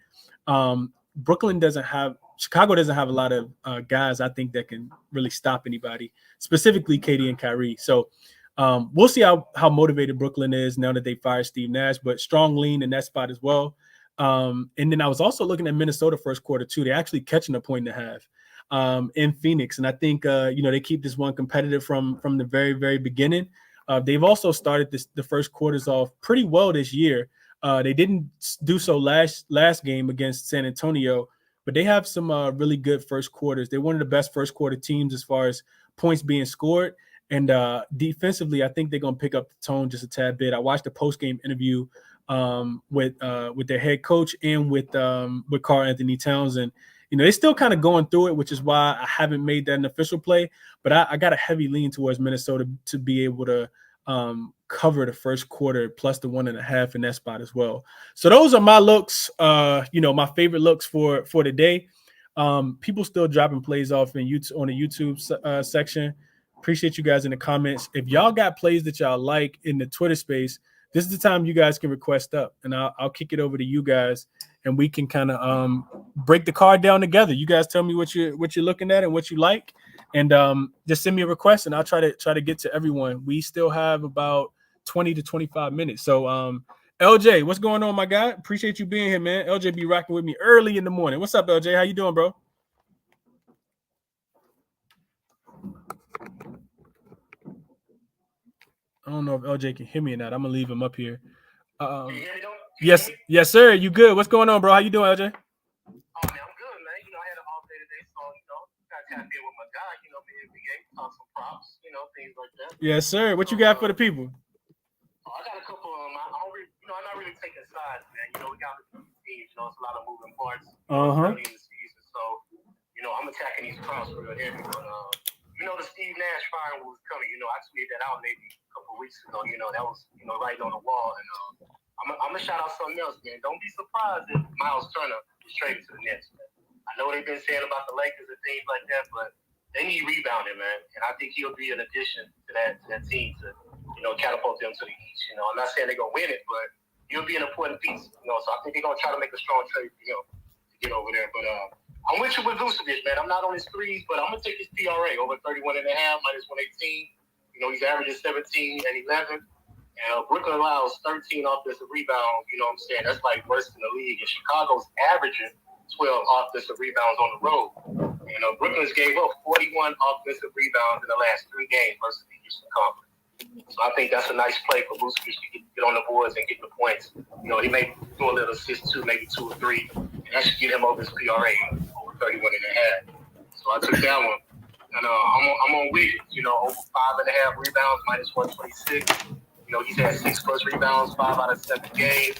Chicago doesn't have a lot of guys, I think, that can really stop anybody, specifically KD and Kyrie. So we'll see how motivated Brooklyn is now that they fired Steve Nash, but strong lean in that spot as well. And then I was also looking at Minnesota first quarter too. They're actually catching 1.5 in Phoenix. And I think, they keep this one competitive from the very, very beginning. They've also started the first quarters off pretty well this year. They didn't do so last game against San Antonio, but they have some really good first quarters. They're one of the best first quarter teams as far as points being scored. And defensively, I think they're going to pick up the tone just a tad bit. I watched the post-game interview with their head coach and with Karl Anthony Towns. And, they're still kind of going through it, which is why I haven't made that an official play. But I got a heavy lean towards Minnesota to be able to cover the first quarter plus the 1.5 in that spot as well. So those are my looks, my favorite looks for the day. People still dropping plays off on the YouTube section. Appreciate you guys in the comments. If y'all got plays that y'all like in the Twitter space, this is the time you guys can request up, and I'll kick it over to you guys, and we can kind of break the card down together. You guys tell me what you're looking at and what you like, and just send me a request, and I'll try to get to everyone. We still have about 20 to 25 minutes. So LJ, what's going on, my guy? Appreciate you being here, man. LJ be rocking with me early in the morning. What's up, LJ? How you doing, bro? I don't know if LJ can hear me or not. I'm gonna leave him up here. Yes, sir. You good? What's going on, bro? How you doing, LJ? Oh, man, I'm good, man. I had an off day today, so got to tap in with my guy. The NBA, talk some props, things like that. Yes, sir. What you got for the people? I got a couple of them. I'm not really taking sides, man. We got the teams. It's a lot of moving parts early in the season, so I'm attacking these props real heavy. But the Steve Nash firing was coming. I tweeted that out maybe a couple of weeks ago. That was right on the wall. And I'm gonna shout out something else, man. Don't be surprised if Miles Turner is traded to the Nets, man. I know they've been saying about the Lakers and things like that, but they need rebounding, man. And I think he'll be an addition to that team to catapult them to the East. I'm not saying they're gonna win it, but he'll be an important piece. So I think they're gonna try to make a strong trade for him to get over there. But I'm with you with Vucevic, man. I'm not on his threes, but I'm going to take his PRA over 31.5, minus 118. You know, he's averaging 17 and 11. And Brooklyn allows 13 offensive rebounds. You know what I'm saying? That's like worse in the league. And Chicago's averaging 12 offensive rebounds on the road. You know, Brooklyn's gave up 41 offensive rebounds in the last 3 games versus the Houston Conference. So I think that's a nice play for Vucevic to get on the boards and get the points. You know, he may do a little assist too, maybe 2 or 3. And that should get him over his PRA over 31.5. So I took that one. And I'm on Wiggins, you know, over 5.5 rebounds, minus 126. You know, he's had 6 plus rebounds, 5 out of 7 games.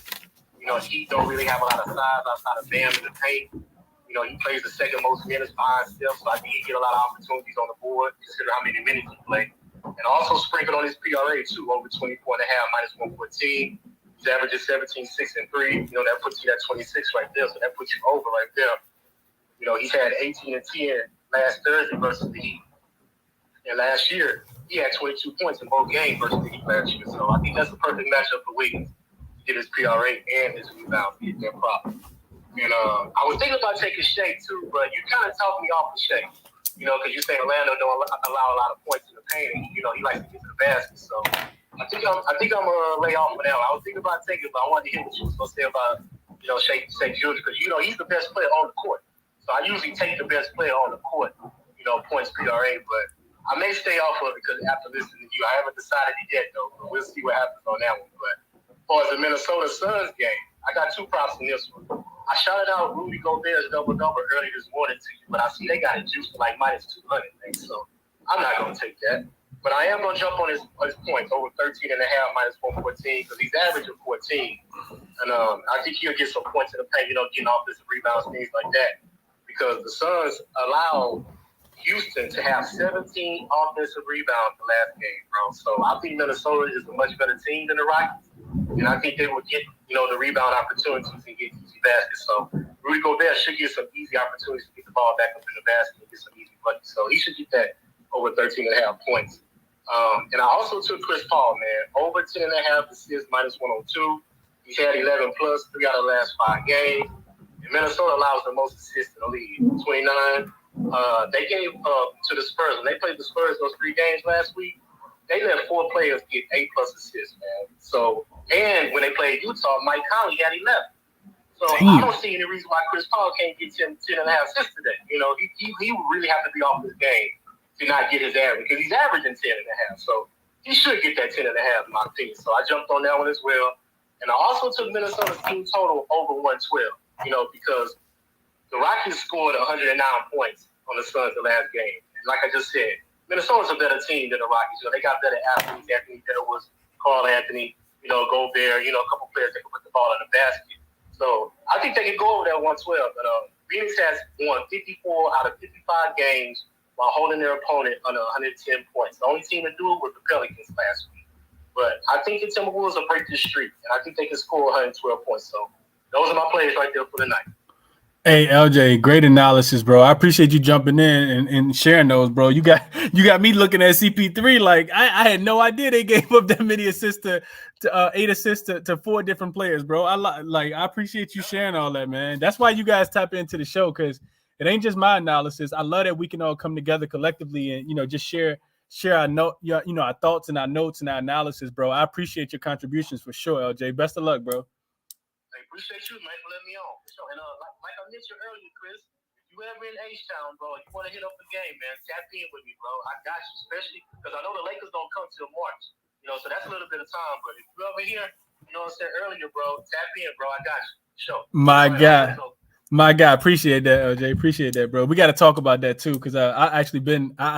You know, he don't really have a lot of size outside of Bam in the paint. You know, he plays the second most minutes behind Steph, so I think he get a lot of opportunities on the board, consider how many minutes he played. And also sprinkled on his PRA, too, over 24.5, minus 114. He's averaging 17, 6, and 3. You know, that puts you at 26 right there, so that puts you over right there. You know, he's had 18 and 10 last Thursday versus the Heat. And last year, he had 22 points in both games versus the Heat last year. So I think that's the perfect matchup for Wiggins to get his PRA and his rebounds, get their proper. And I was thinking about taking Shea too, but you kind of talked me off of Shea. You know, because you say Orlando don't allow a lot of points in the paint, and you know he likes to get to the basket. So I think I'm gonna lay off for now. I was thinking about taking it, but I wanted to hear what you was gonna say about Shea Gilgeous, because you know he's the best player on the court. So I usually take the best player on the court, points PRA, but I may stay off of it because after listening to you, I haven't decided it yet though. But we'll see what happens on that one. But as far as the Minnesota Suns game, I got 2 props in this one. I shouted out Rudy Gobert's double-double early this morning to you, but I see they got it juiced for like minus 200, man. So I'm not going to take that. But I am going to jump on his points over 13.5, minus 114, because he's averaging 14. And I think he'll get some points in the paint, getting offensive rebounds, things like that. Because the Suns allow Houston to have 17 offensive rebounds the last game, bro. So I think Minnesota is a much better team than the Rockets. And I think they will get, the rebound opportunities and get easy baskets. So Rudy Gobert should get some easy opportunities to get the ball back up in the basket and get some easy buckets. So he should get that over 13.5 points. And I also took Chris Paul, man, over 10.5 assists, minus 102. He's had 11 plus 3 out of the last 5 games. And Minnesota allows the most assists in the league, 29. They gave to the Spurs. When they played the Spurs those 3 games last week, they let 4 players get 8 plus assists, man. So, and when they played Utah, Mike Conley had 11. So I don't see any reason why Chris Paul can't get 10.5 assists today. He would really have to be off his game to not get his average, because he's averaging 10.5. So he should get that 10.5 in my opinion. So I jumped on that one as well. And I also took Minnesota's team total over 112, because the Rockets scored 109 points on the Suns the last game. And like I just said, Minnesota's a better team than the Rockets. They got better athletes. Anthony Edwards, Carl Anthony, Gobert, a couple players that can put the ball in the basket. So I think they can go over that 112. But Phoenix has won 54 out of 55 games while holding their opponent under 110 points. The only team to do it was the Pelicans last week. But I think the Timberwolves will break this streak, and I think they can score 112 points. So those are my players right there for the night. Hey, LJ, great analysis, bro. I appreciate you jumping in and sharing those, bro. You got me looking at CP3 like I had no idea they gave up that many assists to 8 assists to 4 different players, bro. I appreciate you sharing all that, man. That's why you guys tap into the show, because it ain't just my analysis. I love that we can all come together collectively and just share our our thoughts and our notes and our analysis, bro. I appreciate your contributions for sure, LJ. Best of luck, bro. I appreciate you, man, for letting me on. And like I mentioned earlier, Chris, if you ever in H-Town, bro, you want to hit up the game, man, tap in with me, bro. I got you, especially because I know the Lakers don't come till March. So that's a little bit of time. But if you ever here, what I said earlier, bro, tap in, bro. I got you. Sure. My guy, appreciate that, LJ. Appreciate that, bro. We got to talk about that too, because I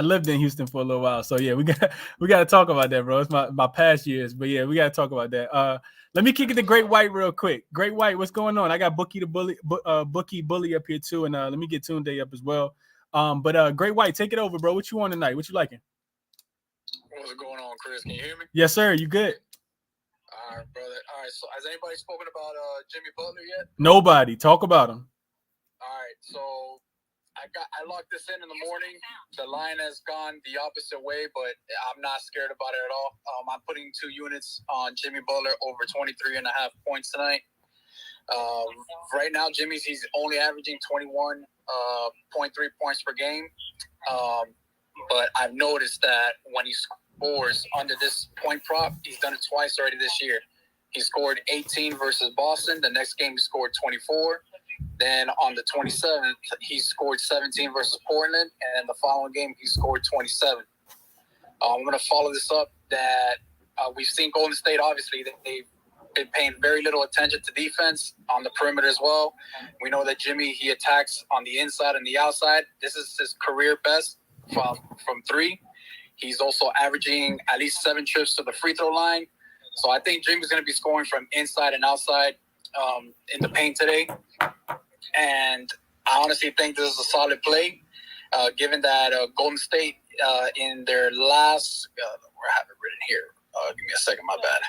lived in Houston for a little while. So yeah, we got to talk about that, bro. It's my past years, but yeah, we got to talk about that. Let me kick it to Great White real quick. Great White, what's going on? I got Bookie Bully up here too, and let me get Tunde up as well. But Great White, take it over, bro. What you on tonight? What you liking? What's going on, Chris? Can you hear me? Yes, sir. You good? All right, brother. All right. So, has anybody spoken about Jimmy Butler yet? Nobody. Talk about him. All right. So, I locked this in the morning. The line has gone the opposite way, but I'm not scared about it at all. I'm putting 2 units on Jimmy Butler over 23.5 points tonight. Right now, he's only averaging 21 0.3 points per game. But I've noticed that when he scores under this point prop, he's done it twice already this year. He scored 18 versus Boston. The next game, he scored 24. Then on the 27th, he scored 17 versus Portland. And the following game, he scored 27. I'm going to follow this up that we've seen Golden State, obviously, they've been paying very little attention to defense on the perimeter as well. We know that Jimmy, he attacks on the inside and the outside. This is his career best from three. He's also averaging at least 7 trips to the free throw line. So I think Jimmy's going to be scoring from inside and outside in the paint today. And I honestly think this is a solid play, given that Golden State in their last where I have it written here. Give me a second, my bad.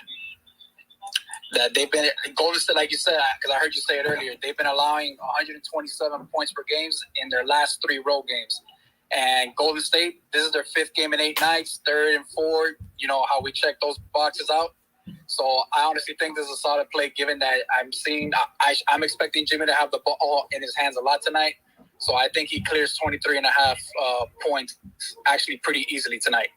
That they've been Golden State, like you said, because I heard you say it earlier. They've been allowing 127 points per games in their last 3 road games. And Golden State, this is their 5th game in 8 nights, 3rd and 4th. You know how we check those boxes out. So I honestly think this is a solid play, given that I'm expecting Jimmy to have the ball in his hands a lot tonight. So I think he clears 23.5 points actually pretty easily tonight.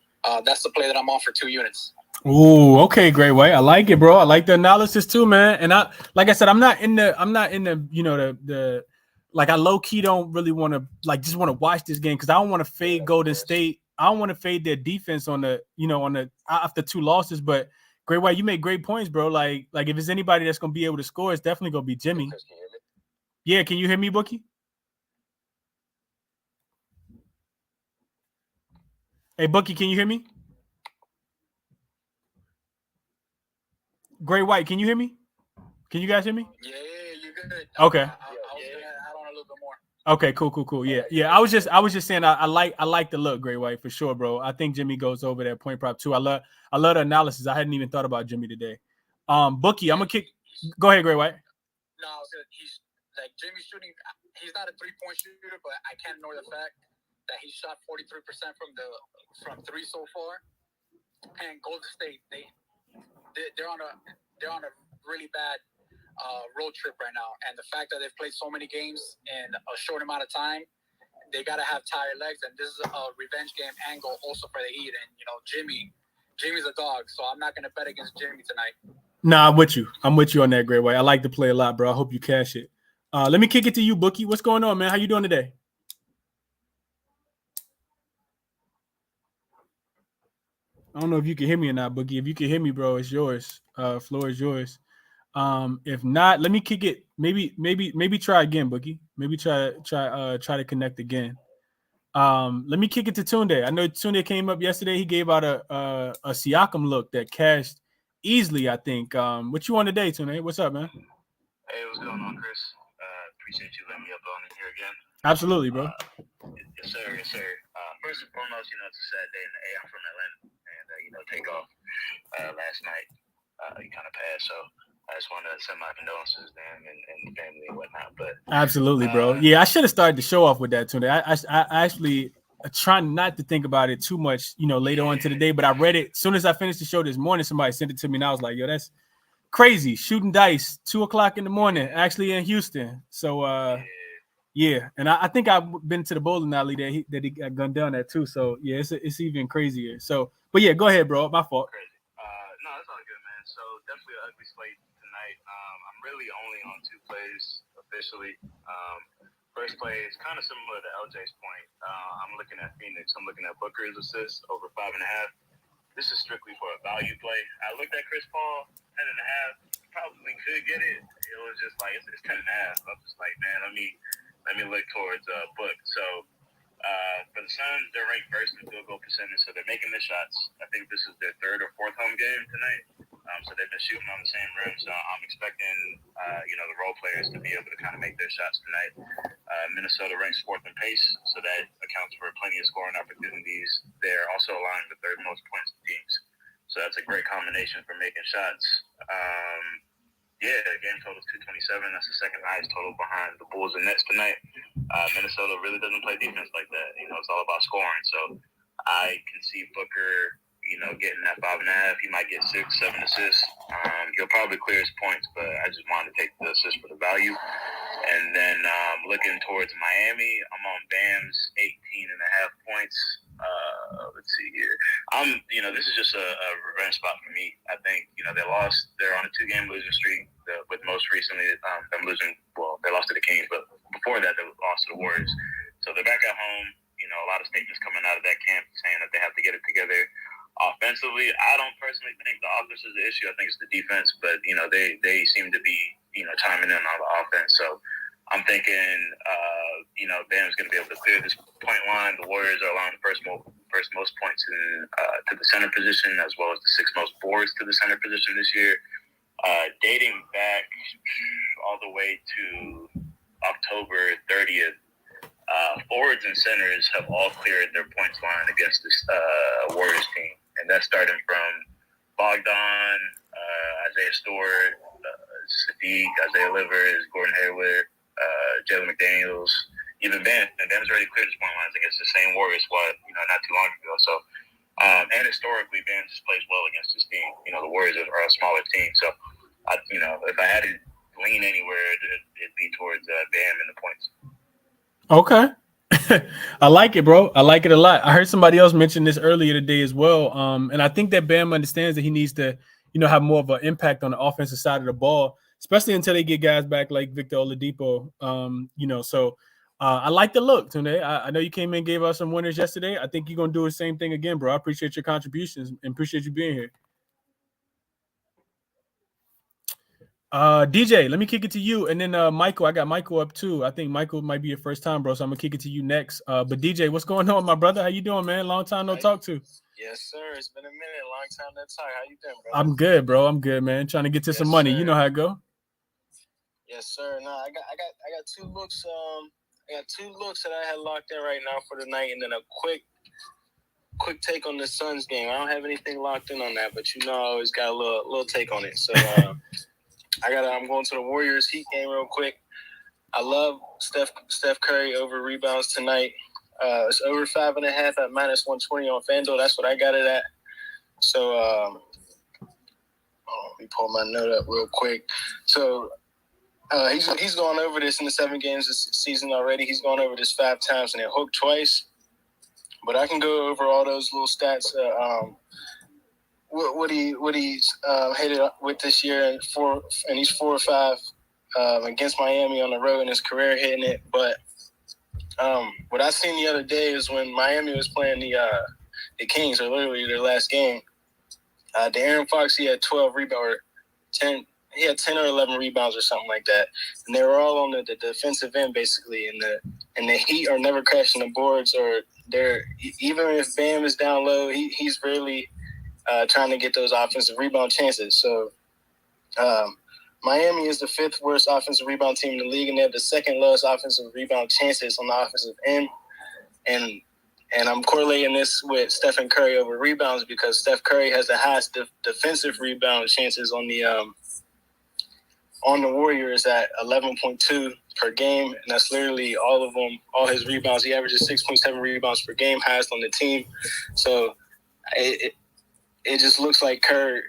That's the play that I'm on for 2 units. Ooh, okay, Great White. I like it, bro. I like the analysis too, man. And like I said, I'm not in the, you know, the like I low key don't really want to just want to watch this game because I don't want to fade Golden State. I don't want to fade their defense on the after 2 losses. But Great White, you make great points, bro. Like if there's anybody that's gonna be able to score, it's definitely gonna be Jimmy. Yeah, can you hear me, Bookie? Hey, Bookie, can you hear me? Great White, can you hear me? Can you guys hear me? Yeah, you're good. Okay. I was gonna add on a little bit more. Okay, cool. Yeah. I was just saying I like the look, Great White, for sure, bro. I think Jimmy goes over that point prop too. I love the analysis. I hadn't even thought about Jimmy today. Bookie, I'm gonna kick. Go ahead, Great White. No, I was gonna, he's like Jimmy's shooting. He's not a 3-point shooter, but I can't ignore the fact that he shot 43% from 3 so far. And Golden State, they're on a really bad road trip right now, and the fact that they've played so many games in a short amount of time, they got to have tired legs, and this is a revenge game angle also for the Heat. And you know, Jimmy's a dog, so I'm not going to bet against Jimmy tonight. Nah, I'm with you on that, Great White. I like to play a lot, bro. I hope you cash it. Let me kick it to you, Bookie. What's going on, man? How you doing today? I don't know if you can hear me or not, Boogie. If you can hear me, bro, it's yours. Floor is yours. If not, let me kick it. Maybe try again, Boogie. Maybe try to connect again. Let me kick it to Tunde. I know Tunde came up yesterday. He gave out a Siakam look that cashed easily, I think. What you on today, Tunde? What's up, man? Hey, what's going on, Chris? Appreciate you letting me up on here again. Absolutely, bro. Yes, sir. First and foremost, you know, it's a sad day in the A. I'm from Atlanta, and take off last night. He kind of passed, so I just want to send my condolences to him and the family and whatnot. But absolutely, bro. Yeah, I should have started the show off with that Tunde. I actually trying not to think about it too much, later on to the day. But I read it as soon as I finished the show this morning. Somebody sent it to me, and I was like, "Yo, that's crazy! Shooting dice 2:00 in the morning, actually in Houston." So, yeah. And I think I've been to the bowling alley that he got gunned down at too. So yeah, it's even crazier. So, but yeah, go ahead, bro. My fault. Crazy. No, that's all good, man. So definitely an ugly slate tonight. I'm really only on 2 plays officially. First play is kind of similar to LJ's point. I'm looking at Phoenix. I'm looking at Booker's assists over 5.5. This is strictly for a value play. I looked at Chris Paul 10.5. Probably could get it. It was just like it's 10.5. I'm just like, man, let me look towards Book. So for the Suns, they're ranked first in field goal percentage, so they're making the shots. I think this is their 3rd or 4th home game tonight. So they've been shooting on the same rim. So I'm expecting, the role players to be able to kind of make their shots tonight. Minnesota ranks 4th in pace, so that accounts for plenty of scoring opportunities. They're also allowing the 3rd most points to teams. So that's a great combination for making shots. The game total is 227. That's the 2nd highest total behind the Bulls and Nets tonight. Minnesota really doesn't play defense like that. It's all about scoring. So I can see Booker, getting that 5.5. He might get 6, 7 assists. He'll probably clear his points, but I just wanted to take the assist for the value. And then looking towards Miami, I'm on Bam's 18.5 points. Let's see here. This is just a revenge spot for me. I think, they lost. They're on a 2-game losing streak, with most recently them losing. Well, they lost to the Kings, but before that, they lost to the Warriors. So they're back at home. A lot of statements coming out of that camp saying that they have to get it together. Offensively, I don't personally think the offense is the issue. I think it's the defense, but they seem to be chiming in on the offense. So I'm thinking Bam's going to be able to clear this point line. The Warriors are allowing the first most points to the center position, as well as the 6th most boards to the center position this year. Dating back all the way to October 30th. Forwards and centers have all cleared their points line against this Warriors team, and that's starting from Bogdan, Isaiah Stewart, Sadiq, Isaiah Livers, Gordon Hayward, Jalen McDaniels, even Bam. And Bam's already cleared his point lines against the same Warriors squad, not too long ago. So, and historically, Bam just plays well against this team. The Warriors are a smaller team, so if I had to lean anywhere, it'd be towards Bam and the points. Okay. I like it, bro. I like it a lot. I heard somebody else mention this earlier today as well. And I think that Bam understands that he needs to, have more of an impact on the offensive side of the ball, especially until they get guys back like Victor Oladipo. So I like the look, Tunde. I know you came in and gave us some winners yesterday. I think you're going to do the same thing again, bro. I appreciate your contributions and appreciate you being here. DJ, let me kick it to you, and then Michael. I got Michael up too. I think Michael might be your first time, bro. So I'm gonna kick it to you next. But DJ, what's going on, my brother? How you doing, man? Long time no talk to. Yes, sir. It's been a minute. Long time no talk. How you doing, bro? I'm good, bro. I'm good, man. Trying to get to some money. Sir. You know how it go. Yes, sir. No, I got 2 looks. I got 2 looks that I had locked in right now for the night, and then a quick take on the Suns game. I don't have anything locked in on that, but I always got a little take on it. So. I'm going to the Warriors Heat game real quick. I love Steph Curry over rebounds tonight. It's over 5.5 at -120 on FanDuel. That's what I got it at. So let me pull my note up real quick. So he's gone over this in the 7 games this season already. He's gone over this 5 times and then hooked twice. But I can go over all those little stats. What he's headed with this year, and he's 4 or 5 against Miami on the road in his career hitting it. But what I seen the other day is when Miami was playing the Kings, or literally their last game. De'Aaron Fox, he had 12 rebounds, or 10. He had 10 or 11 rebounds or something like that, and they were all on the defensive end basically. And the Heat are never crashing the boards, or even if Bam is down low, he's really trying to get those offensive rebound chances. So Miami is the 5th worst offensive rebound team in the league, and they have the 2nd lowest offensive rebound chances on the offensive end. And I'm correlating this with Stephen Curry over rebounds because Steph Curry has the highest defensive rebound chances on the Warriors at 11.2 per game, and that's literally all of them, all his rebounds. He averages 6.7 rebounds per game, highest on the team. So it just looks like Kerr,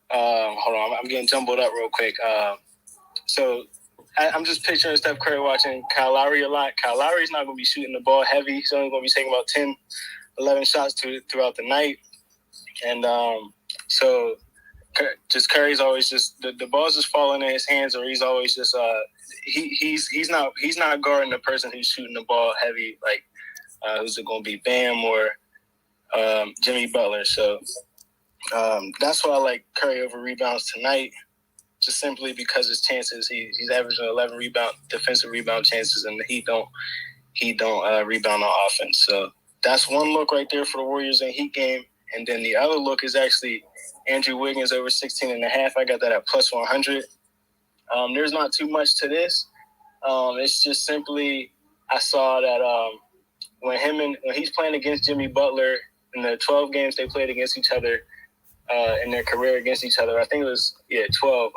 hold on, I'm getting jumbled up real quick. So I'm just picturing Steph Curry watching Kyle Lowry a lot. Kyle Lowry's not going to be shooting the ball heavy. He's only going to be taking about 10, 11 shots throughout the night. And so just Curry's always just the ball's just falling in his hands, or he's always just he's not guarding the person who's shooting the ball heavy, like who's it going to be, Bam or Jimmy Butler. So that's why I like Curry over rebounds tonight, just simply because his chances, he's averaging 11 defensive rebound chances, and he don't rebound on offense. So that's one look right there for the Warriors and Heat game. And then the other look is actually Andrew Wiggins over 16.5. I got that at +100. There's not too much to this. It's just simply I saw that when he's playing against Jimmy Butler in the 12 games they played against each other in their career against each other, I think it was 12.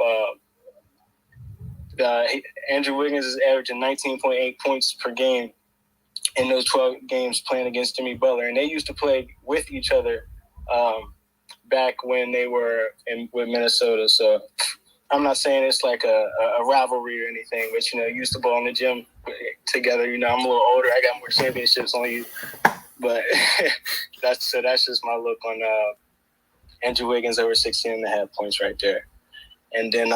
Andrew Wiggins is averaging 19.8 points per game, in those 12 games playing against Jimmy Butler. And they used to play with each other back when they were with Minnesota. So I'm not saying it's like a rivalry or anything, but, used to ball in the gym together. I'm a little older. I got more championships on you. But that's just my look on Andrew Wiggins over 16.5 points right there. And then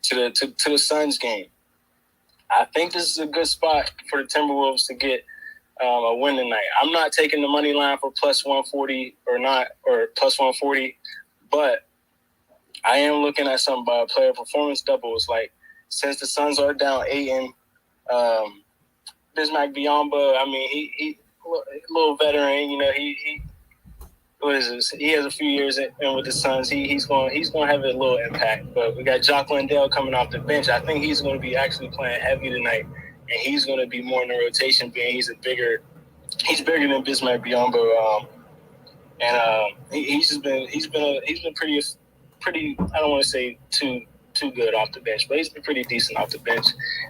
to the Suns game. I think this is a good spot for the Timberwolves to get a win tonight. I'm not taking the money line for plus 140 or plus 140, but I am looking at some player performance doubles. Like, since the Suns are down Ayton, Bismack Biyombo, I mean, he a little veteran. He what is this? He has a few years in with the Suns. He's going to have a little impact. But we got Jock Landale coming off the bench. I think he's going to be actually playing heavy tonight, and he's going to be more in the rotation. Being he's bigger than Bismack Biyombo. He's been pretty. I don't want to say too good off the bench, but he's been pretty decent off the bench.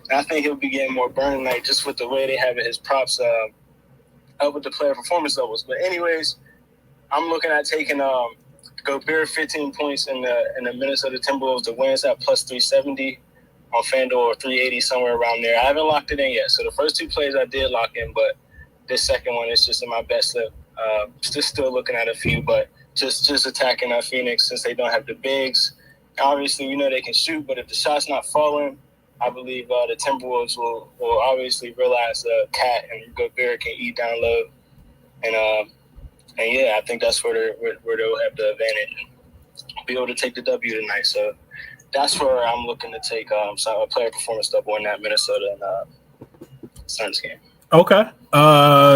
And I think he'll be getting more burn tonight just with the way they have his props up with the player performance levels. But anyways, I'm looking at taking Gobert 15 points in the Minnesota Timberwolves to win. It's at plus 370 on FanDuel or 380, somewhere around there. I haven't locked it in yet. So the first two plays I did lock in, but this second one is just in my best slip. Still looking at a few, but just attacking Phoenix since they don't have the bigs. Obviously, they can shoot, but if the shot's not falling, I believe the Timberwolves will obviously realize Cat and Gobert can eat down low. And yeah, I think that's where they'll have the advantage, be able to take the W tonight. So that's where I'm looking to take a player performance double in that Minnesota and Suns game. Okay.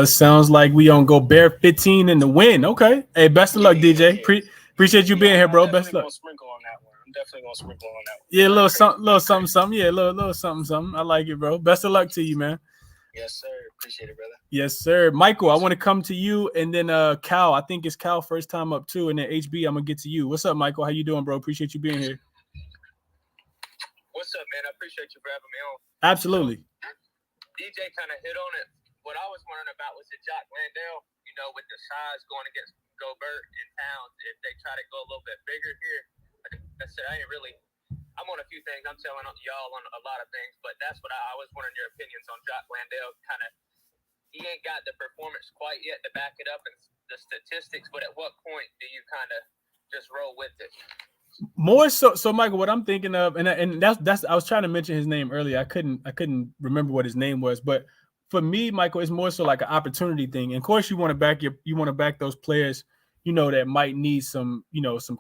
Sounds like we on Gobert 15 in the win. Okay. Hey, best of luck, DJ. Appreciate you being here, bro. Best of luck. I'm definitely gonna sprinkle on that one. Yeah, a little something. Yeah, a little something. I like it, bro. Best of luck to you, man. Yes, sir. Appreciate it, brother. Yes, sir. Michael, I want to come to you, and then Cal. I think it's Cal first time up too, and then HB. I'm gonna get to you. What's up, Michael? How you doing, bro? Appreciate you being here. What's up, man? I appreciate you for having me on. Absolutely. DJ kind of hit on it. What I was wondering about was the Jock Landale, with the size going against Gobert and Towns, if they try to go a little bit bigger here. Like I said, I'm on a few things. I'm telling y'all on a lot of things, but that's what I was wondering your opinions on Jock Landale. He ain't got the performance quite yet to back it up in the statistics, but at what point do you kind of just roll with it? More so, Michael, what I'm thinking of, and that's I was trying to mention his name earlier. I couldn't remember what his name was, but for me, Michael, it's more so like an opportunity thing. And of course, you want to back those players, that might need some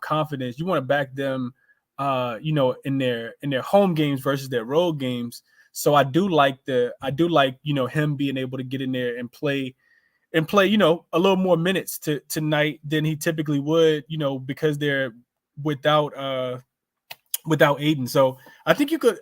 confidence. You want to back them, in their home games versus their road games. So I do like him being able to get in there and play, a little more minutes tonight than he typically would, because they're without Aiden. So I think you could,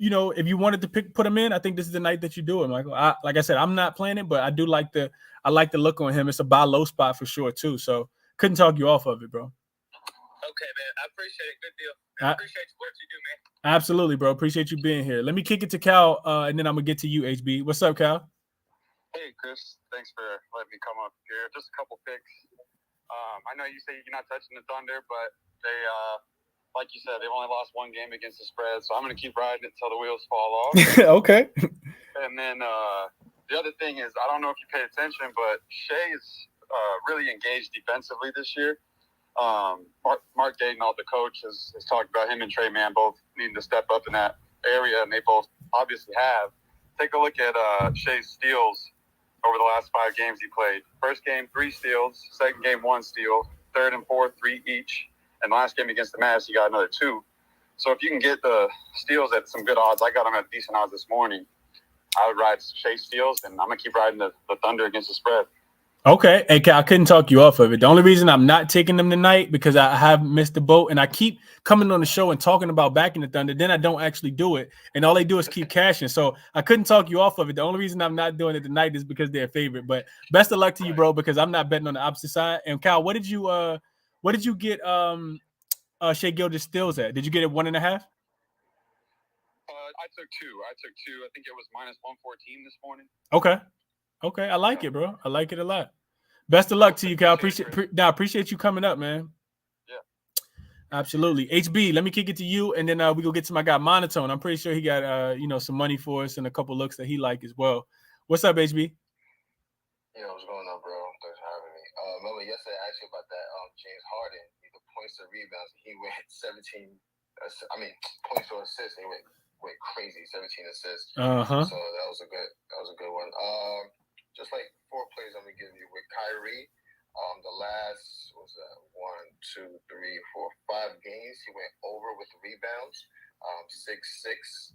if you wanted to put him in, I think this is the night that you do it, Michael. Like I said, I'm not playing it, but I do like the look on him. It's a buy low spot for sure too. So couldn't talk you off of it, bro. Okay, man. I appreciate it. Good deal. I appreciate what you do, man. Absolutely, bro. Appreciate you being here. Let me kick it to Cal, and then I'm gonna get to you, HB. What's up, Cal? Hey, Chris. Thanks for letting me come up here. Just a couple picks. I know you say you're not touching the Thunder, but they, like you said, they've only lost one game against the spread, so I'm going to keep riding it until the wheels fall off. Okay. And then the other thing is, I don't know if you paid attention, but Shea is really engaged defensively this year. Mark Daigneault, the coach, has talked about him and Trey Mann both needing to step up in that area, and they both obviously have. Take a look at Shea's steals over the last 5 games he played. First game, 3 steals. Second game, 1 steal. Third and fourth, 3 each. And last game against the Mavs, he got another 2. So if you can get the steals at some good odds, I got them at decent odds this morning. I would ride Shea steals, and I'm going to keep riding the Thunder against the spread. Okay. Hey, I couldn't talk you off of it. The only reason I'm not taking them tonight because I have missed the boat, and I keep coming on the show and talking about backing the Thunder. Then I don't actually do it, and all they do is keep cashing. So I couldn't talk you off of it. The only reason I'm not doing it tonight is because they're a favorite. But best of luck to you, bro, because I'm not betting on the opposite side. And Kyle, what did you get Shea Gilgeous steals at? Did you get it 1.5? I took two. I think it was -114 this morning. Okay. I like it, bro. I like it a lot. Best of luck to you, Cal. Appreciate you coming up, man. Yeah. Absolutely. HB, let me kick it to you, and then we go get to my guy Monotone. I'm pretty sure he got some money for us and a couple looks that he like as well. What's up, HB? Yo, what's going on, bro? Thanks for having me. Remember yesterday I asked you about that James Harden, the points to rebounds. He went 17. Points to assists. He went crazy, 17 assists. So that was a good one. Just like 4 plays I'm gonna give you with Kyrie. The last 5 games he went over with rebounds. 6-6.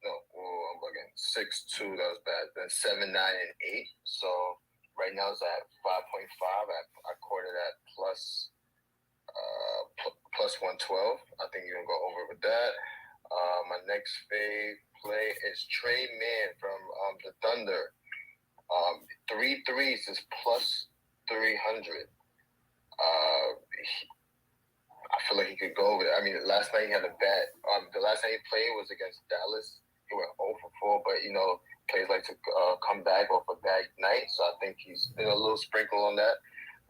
No, I'm bugging. 6-2. That was bad. Then 7, 9, and 8. So right now it's at 5.5. I quoted at plus 112. I think you're gonna go over with that. My next fave play is Trey Mann from the Thunder. 3 threes is plus 300. I feel like he could go over it. I mean, last night he had a bad. The last time he played was against Dallas. He went 0 for 4, but players like to come back off a bad night. So I think he's a little sprinkle on that.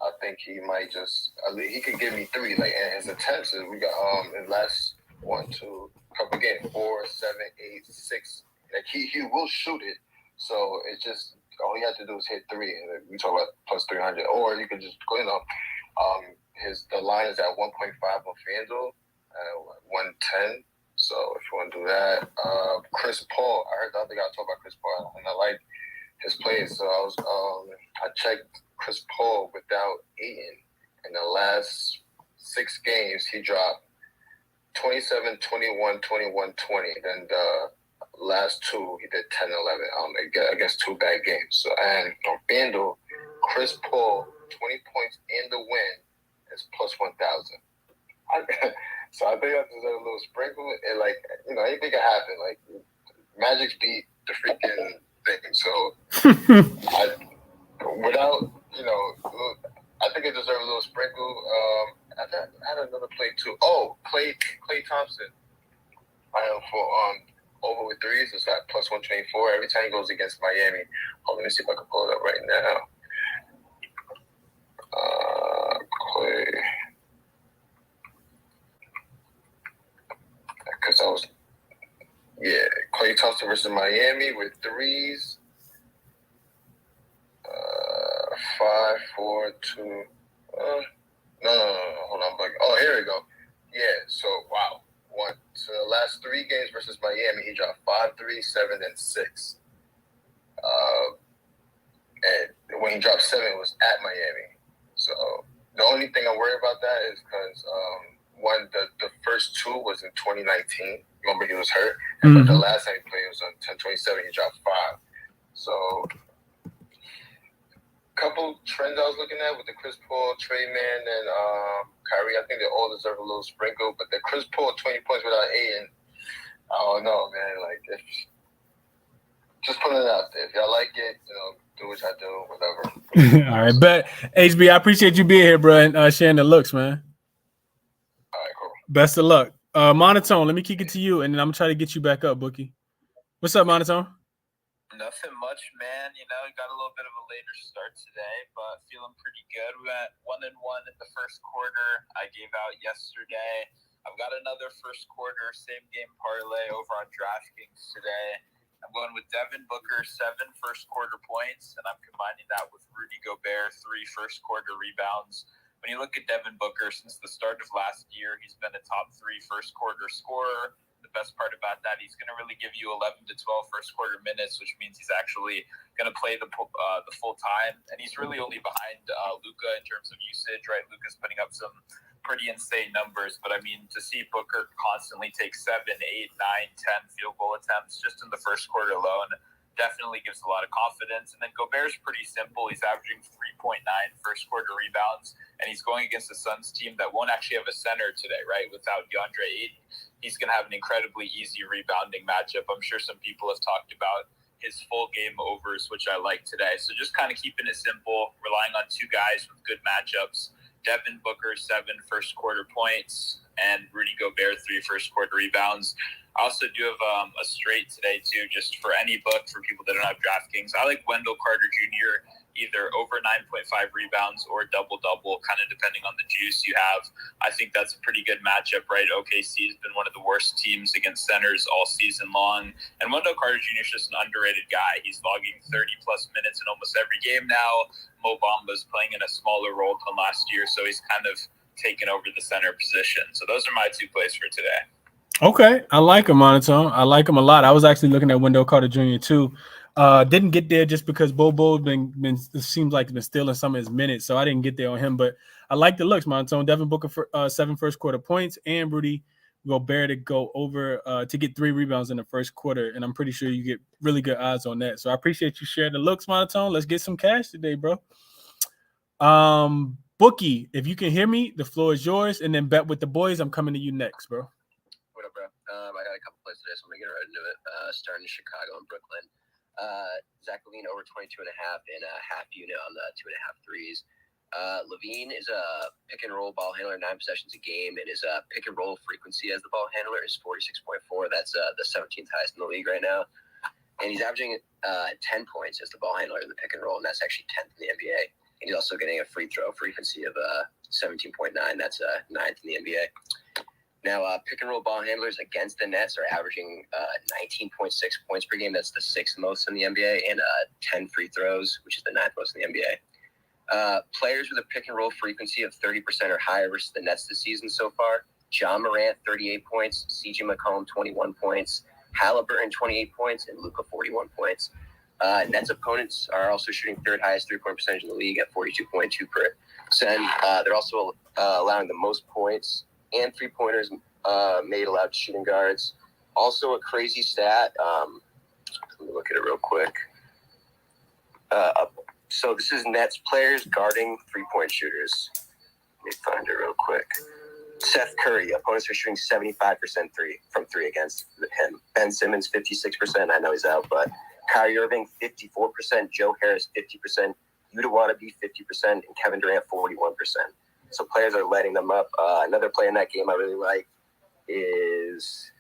I think he might he could give me 3. Like, and his attempts, we got in last 1, 2, couple games, 4, 7, 8, 6. Like he will shoot it. So it's just all you have to do is hit 3, and we talk about plus 300. Or you could just go. The line is at 1.5 on FanDuel, 110. So if you want to do that, Chris Paul. I heard the other guy talk about Chris Paul, and I like his plays. So I checked Chris Paul without Ayton. In the last 6 games, he dropped 27, 21, 21, 20. Then the last 2, he did 10, 11. Against 2 bad games. So, and on FanDuel, Chris Paul, 20 points in the win is plus 1,000. So I think I deserve a little sprinkle. And anything can happen. Like Magic's beat the freaking thing. So I think I deserve a little sprinkle. I had another play too. Oh, Klay Thompson. I am for over with threes. It's at plus 124 every time he goes against Miami. Let me see if I can pull it up right now. Klay. Because Klay Thompson versus Miami with threes. 5, 4, 2. No. Hold on. Oh, here we go. Yeah. So wow. So the last 3 games versus Miami, he dropped 5, 3, 7, and 6. And when he dropped 7, it was at Miami. So the only thing I worry about that is because the first 2 was in 2019. Remember, he was hurt. And the last time he played was on 10/27. He dropped 5. So couple trends I was looking at with the Chris Paul, Trey Mann, and Kyrie. I think they all deserve a little sprinkle. But the Chris Paul 20 points without Ayton, I don't know, man. Like, just putting it out there. If y'all like it, do what y'all do, whatever. All right, bet. HB, I appreciate you being here, bro, and sharing the looks, man. All right, cool. Best of luck. Monotone, let me kick it to you, and then I'm gonna try to get you back up, Bookie. What's up, Monotone? Nothing much, man. Got a little bit of a later start today, but feeling pretty good. We went 1-1 in the first quarter. I gave out yesterday. I've got another first quarter same game parlay over on DraftKings today. I'm going with Devin Booker, 7 first quarter points, and I'm combining that with Rudy Gobert, 3 first quarter rebounds. When you look at Devin Booker, since the start of last year, he's been a top 3 first quarter scorer. The best part about that, he's going to really give you 11 to 12 first quarter minutes, which means he's actually going to play the full time. And he's really only behind Luka in terms of usage, right? Luka's putting up some pretty insane numbers. But, I mean, to see Booker constantly take 7, 8, 9, 10 field goal attempts just in the first quarter alone definitely gives a lot of confidence. And then Gobert's pretty simple. He's averaging 3.9 first quarter rebounds, and he's going against the Suns team that won't actually have a center today, right? Without DeAndre Ayton, he's going to have an incredibly easy rebounding matchup. I'm sure some people have talked about his full game overs, which I like today. So just kind of keeping it simple, relying on 2 guys with good matchups Devin Booker, 7 first quarter points, and Rudy Gobert, 3 first quarter rebounds. I also do have a straight today, too, just for any book for people that don't have DraftKings. I like Wendell Carter Jr., either over 9.5 rebounds or double-double, kind of depending on the juice you have. I think that's a pretty good matchup, right? OKC has been one of the worst teams against centers all season long. And Wendell Carter Jr. is just an underrated guy. He's logging 30-plus minutes in almost every game now. Mo Bamba's playing in a smaller role than last year, so he's kind of taken over the center position. So those are my 2 plays for today. Okay, I like him, Monotone. I like him a lot. I was actually looking at Wendell Carter Jr. too. Didn't get there just because Bobo been seems like been stealing some of his minutes, so I didn't get there on him. But I like the looks, Monotone. Devin Booker for 7 first quarter points, and Rudy Gobert to go over to get 3 rebounds in the first quarter, and I'm pretty sure you get really good odds on that. So I appreciate you sharing the looks, Monotone. Let's get some cash today, bro. Bookie, if you can hear me, the floor is yours, and then Bet with the Boys. I'm coming to you next, bro. What up, bro? I got a couple plays today, so I'm going to get right into it. Starting in Chicago and Brooklyn. Zach LaVine over 22.5 and a half unit on the 2.5 threes. LaVine is a pick and roll ball handler, 9 possessions a game, and his pick and roll frequency as the ball handler is 46.4. That's the 17th highest in the league right now. And he's averaging 10 points as the ball handler in the pick and roll, and that's actually 10th in the NBA. And he's also getting a free throw frequency of 17.9. That's 9th in the NBA. Now, pick and roll ball handlers against the Nets are averaging 19.6 points per game. That's the 6th most in the NBA, and 10 free throws, which is the 9th most in the NBA. Players with a pick and roll frequency of 30% or higher versus the Nets this season so far: John Morant, 38 points; CJ McCollum, 21 points; Halliburton, 28 points; and Luka, 41 points. Nets opponents are also shooting 3rd highest three-point percentage in the league at 42.2%. They're also allowing the most points and 3-pointers made allowed to shooting guards. Also a crazy stat. Let me look at it real quick. So this is Nets players guarding 3-point shooters. Let me find it real quick. Seth Curry, opponents are shooting 75% from three against him. Ben Simmons, 56%. I know he's out, but Kyrie Irving, 54%. Joe Harris, 50%. Yuta Watanabe, 50%. And Kevin Durant, 41%. So players are letting them up. Another player in that game I really like is,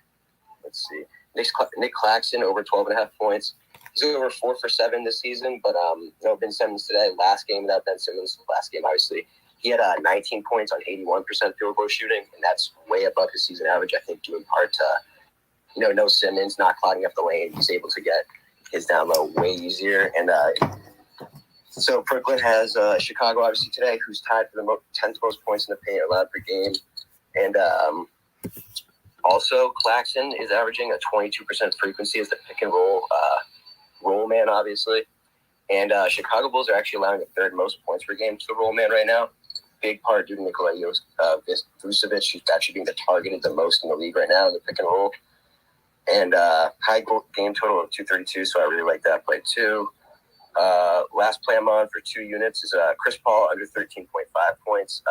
Nick Claxton, over 12.5 points. He's over 4 for 7 this season, but no Ben Simmons today. Last game without Ben Simmons, obviously, he had 19 points on 81% field goal shooting, and that's way above his season average, I think, due in part to, no Simmons, not clogging up the lane. He's able to get his down low way easier. And so Brooklyn has Chicago, obviously, today, who's tied for the 10th most points in the paint allowed per game. And also, Claxton is averaging a 22% frequency as the pick and roll man, obviously. And Chicago Bulls are actually allowing the 3rd most points per game to the roll man right now. Big part due to Nikola Vucevic, who's actually being targeted the most in the league right now in the pick and roll. And high game total of 232, so I really like that play too. Last play I'm on for 2 units is Chris Paul under 13.5 points.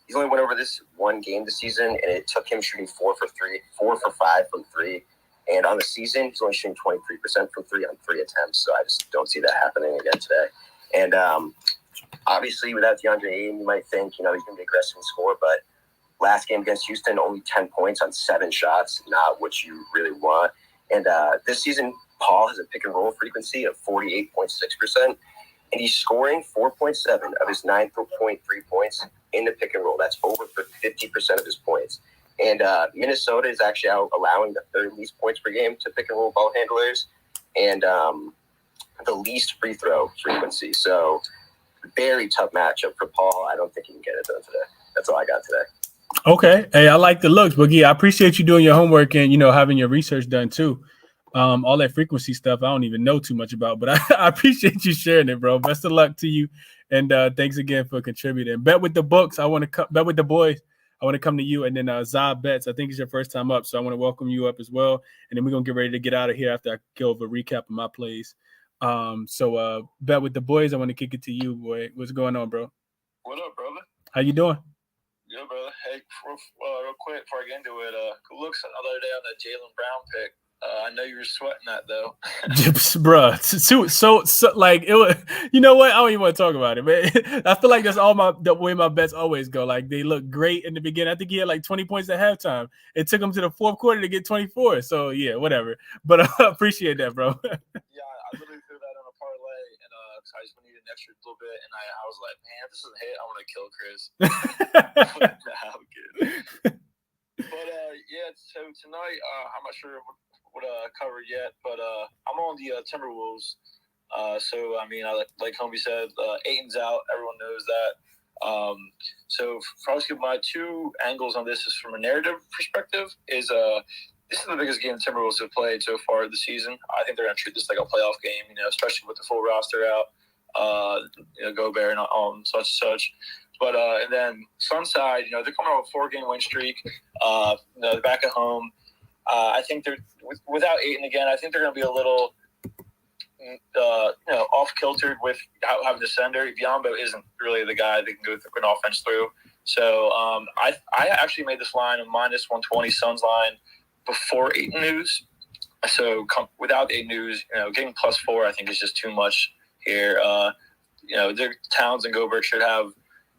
He's only went over this one game this season, and it took him shooting 4 for 5 from 3. And on the season, he's only shooting 23% from 3 on 3 attempts. So I just don't see that happening again today. And obviously, without DeAndre Ayton, you might think, he's going to be aggressive and score. But last game against Houston, only 10 points on 7 shots, not what you really want. And this season, Paul has a pick and roll frequency of 48.6%. And he's scoring 4.7 of his 9.3 points in the pick and roll. That's over for 50% of his points. And Minnesota is actually allowing the 3rd least points per game to pick and roll ball handlers and the least free throw frequency. So very tough matchup for Paul. I don't think he can get it done today. That's all I got today. Okay. Hey, I like the looks, Boogie. I appreciate you doing your homework and, having your research done too. All that frequency stuff I don't even know too much about, but I appreciate you sharing it, bro. Best of luck to you. And thanks again for contributing. Bet with the books. Bet with the boys. I want to come to you. And then Zab Betts, I think it's your first time up. So I want to welcome you up as well. And then we're going to get ready to get out of here after I go over a recap of my plays. So Bet with the boys, I want to kick it to you, boy. What's going on, bro? What up, brother? How you doing? Good, brother. Hey, real quick before I get into it, good looks another day on that Jaylen Brown pick. I know you were sweating that though. Bruh, so like it was, you know what? I don't even want to talk about it, man. I feel like that's the way my bets always go. Like they look great in the beginning. I think he had like 20 points at halftime. It took him to the fourth quarter to get 24. So yeah, whatever. But I appreciate that, bro. Yeah, I literally threw that on a parlay, and I just needed an extra little bit, and I was like, man, if this is a hit, I want to kill Chris. Nah, I'm kidding. But yeah, so tonight I'm not sure what cover yet, but I'm on the Timberwolves. So I mean, like Homie said, Ayton's out. Everyone knows that. So for my two angles on this is from a narrative perspective. This is the biggest game the Timberwolves have played so far this season. I think they're going to treat this like a playoff game, especially with the full roster out, Gobert and such. But and then Suns side, they're coming off a 4-game win streak. They're back at home. I think they're without Ayton again. I think they're going to be a little, off kiltered with having the sender. Biyombo isn't really the guy that can go through an offense through. So I actually made this line a -120 Suns line before Ayton news. So without Ayton news, getting +4 I think is just too much here. Their Towns and Gobert should have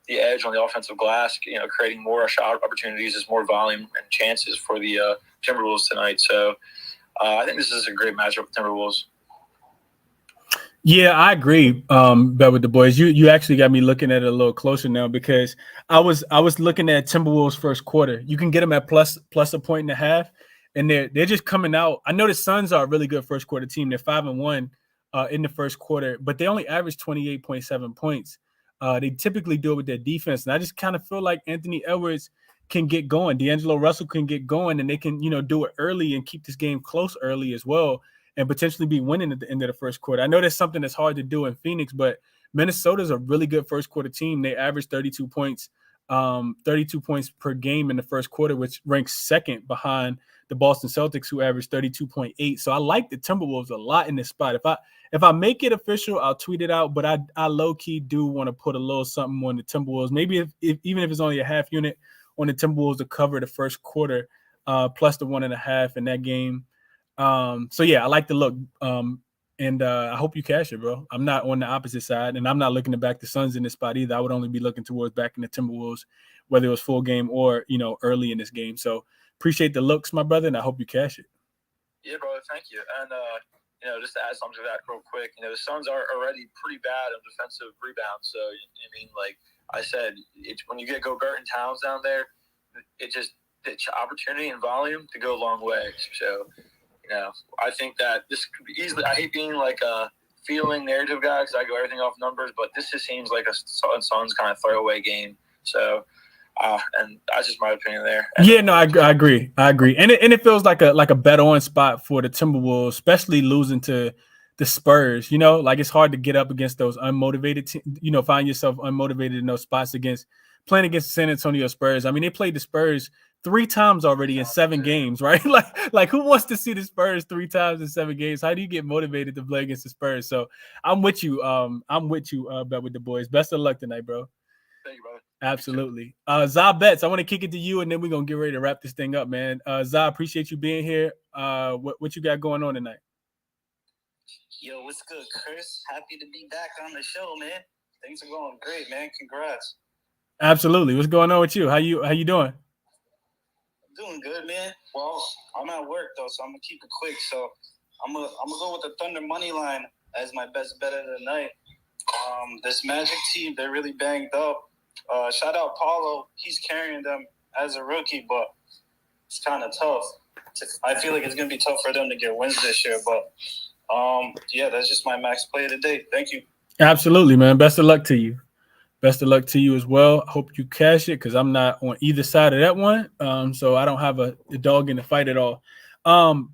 the edge on the offensive glass, creating more shot opportunities, is more volume and chances for the Timberwolves tonight. So I think this is a great matchup with Timberwolves. Yeah, I agree. Bet with the boys. You actually got me looking at it a little closer now, because I was looking at Timberwolves first quarter. You can get them at plus 1.5, and they're just coming out. I know the Suns are a really good first quarter team. They're 5-1 in the first quarter, but they only average 28.7 points. They typically do it with their defense, and I just kind of feel like Anthony Edwards can get going. D'Angelo Russell can get going, and they can do it early and keep this game close early as well, and potentially be winning at the end of the first quarter. I know that's something that's hard to do in Phoenix, but Minnesota's a really good first quarter team. They average 32 points per game in the first quarter, which ranks second behind the Boston Celtics, who average 32.8. So I like the Timberwolves a lot in this spot. If I make it official, I'll tweet it out, but I low-key do want to put a little something on the Timberwolves. Maybe even if it's only a half unit on the Timberwolves to cover the first quarter, plus the 1.5 in that game. So yeah, I like the look. And I hope you cash it, bro. I'm not on the opposite side, and I'm not looking to back the Suns in this spot either. I would only be looking towards backing the Timberwolves, whether it was full game or, early in this game. So appreciate the looks, my brother, and I hope you cash it. Yeah, brother, thank you. And, just to add something to that real quick, the Suns are already pretty bad on defensive rebounds. So, like I said, when you get Gobert and Towns down there, it's opportunity and volume to go a long way. So, I think that this could be easily – I hate being like a feeling narrative guy because I go everything off numbers, but this just seems like a Suns kind of throwaway game. So – and that's just my opinion there. Yeah, no, I agree. And it feels like a bet on spot for the Timberwolves, especially losing to the Spurs. Like it's hard to get up against those unmotivated find yourself unmotivated in those spots playing against the San Antonio Spurs. I mean, they played the Spurs 3 times already in 7 games, right? Like who wants to see the Spurs 3 times in 7 games? How do you get motivated to play against the Spurs? So I'm with you. Bet with the boys. Best of luck tonight, bro. Thank you, brother. Absolutely. Za Betts, I want to kick it to you, and then we're going to get ready to wrap this thing up, man. Za, appreciate you being here. What you got going on tonight? Yo, what's good, Chris? Happy to be back on the show, man. Things are going great, man. Congrats. Absolutely. What's going on with you? How you doing? I'm doing good, man. Well, I'm at work, though, so I'm going to keep it quick. So I'm gonna go with the Thunder money line as my best bet of the night. This Magic team, they're really banged up. Shout out Paulo. He's carrying them as a rookie, but it's kind of tough. I feel like it's going to be tough for them to get wins this year. But, yeah, that's just my max play of the day. Thank you. Absolutely, man. Best of luck to you. Best of luck to you as well. I hope you cash it because I'm not on either side of that one. So I don't have a dog in the fight at all.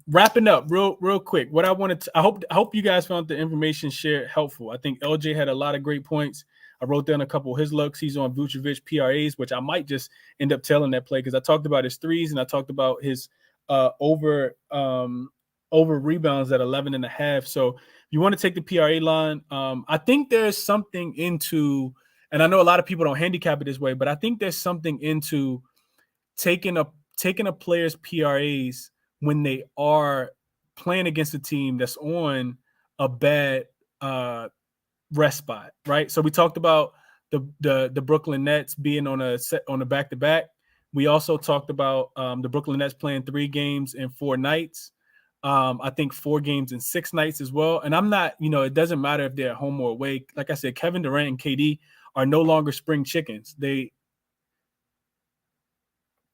Wrapping up real quick. What I wanted to, I hope you guys found the information shared helpful. I think LJ had a lot of great points. I wrote down a couple of his looks. He's on Vucevic PRAs, which I might just end up telling that play because I talked about his threes and I talked about his over rebounds at 11.5. So if you want to take the PRA line, I think there's something into, and I know a lot of people don't handicap it this way, but I think there's something into taking a player's PRAs when they are playing against a team that's on a bad rest spot, right? So we talked about the Brooklyn Nets being on a back-to-back. We also talked about the Brooklyn Nets playing 3 games in 4 nights. I think 4 games in 6 nights as well. And I'm not, it doesn't matter if they're at home or away. Like I said, Kevin Durant and KD are no longer spring chickens.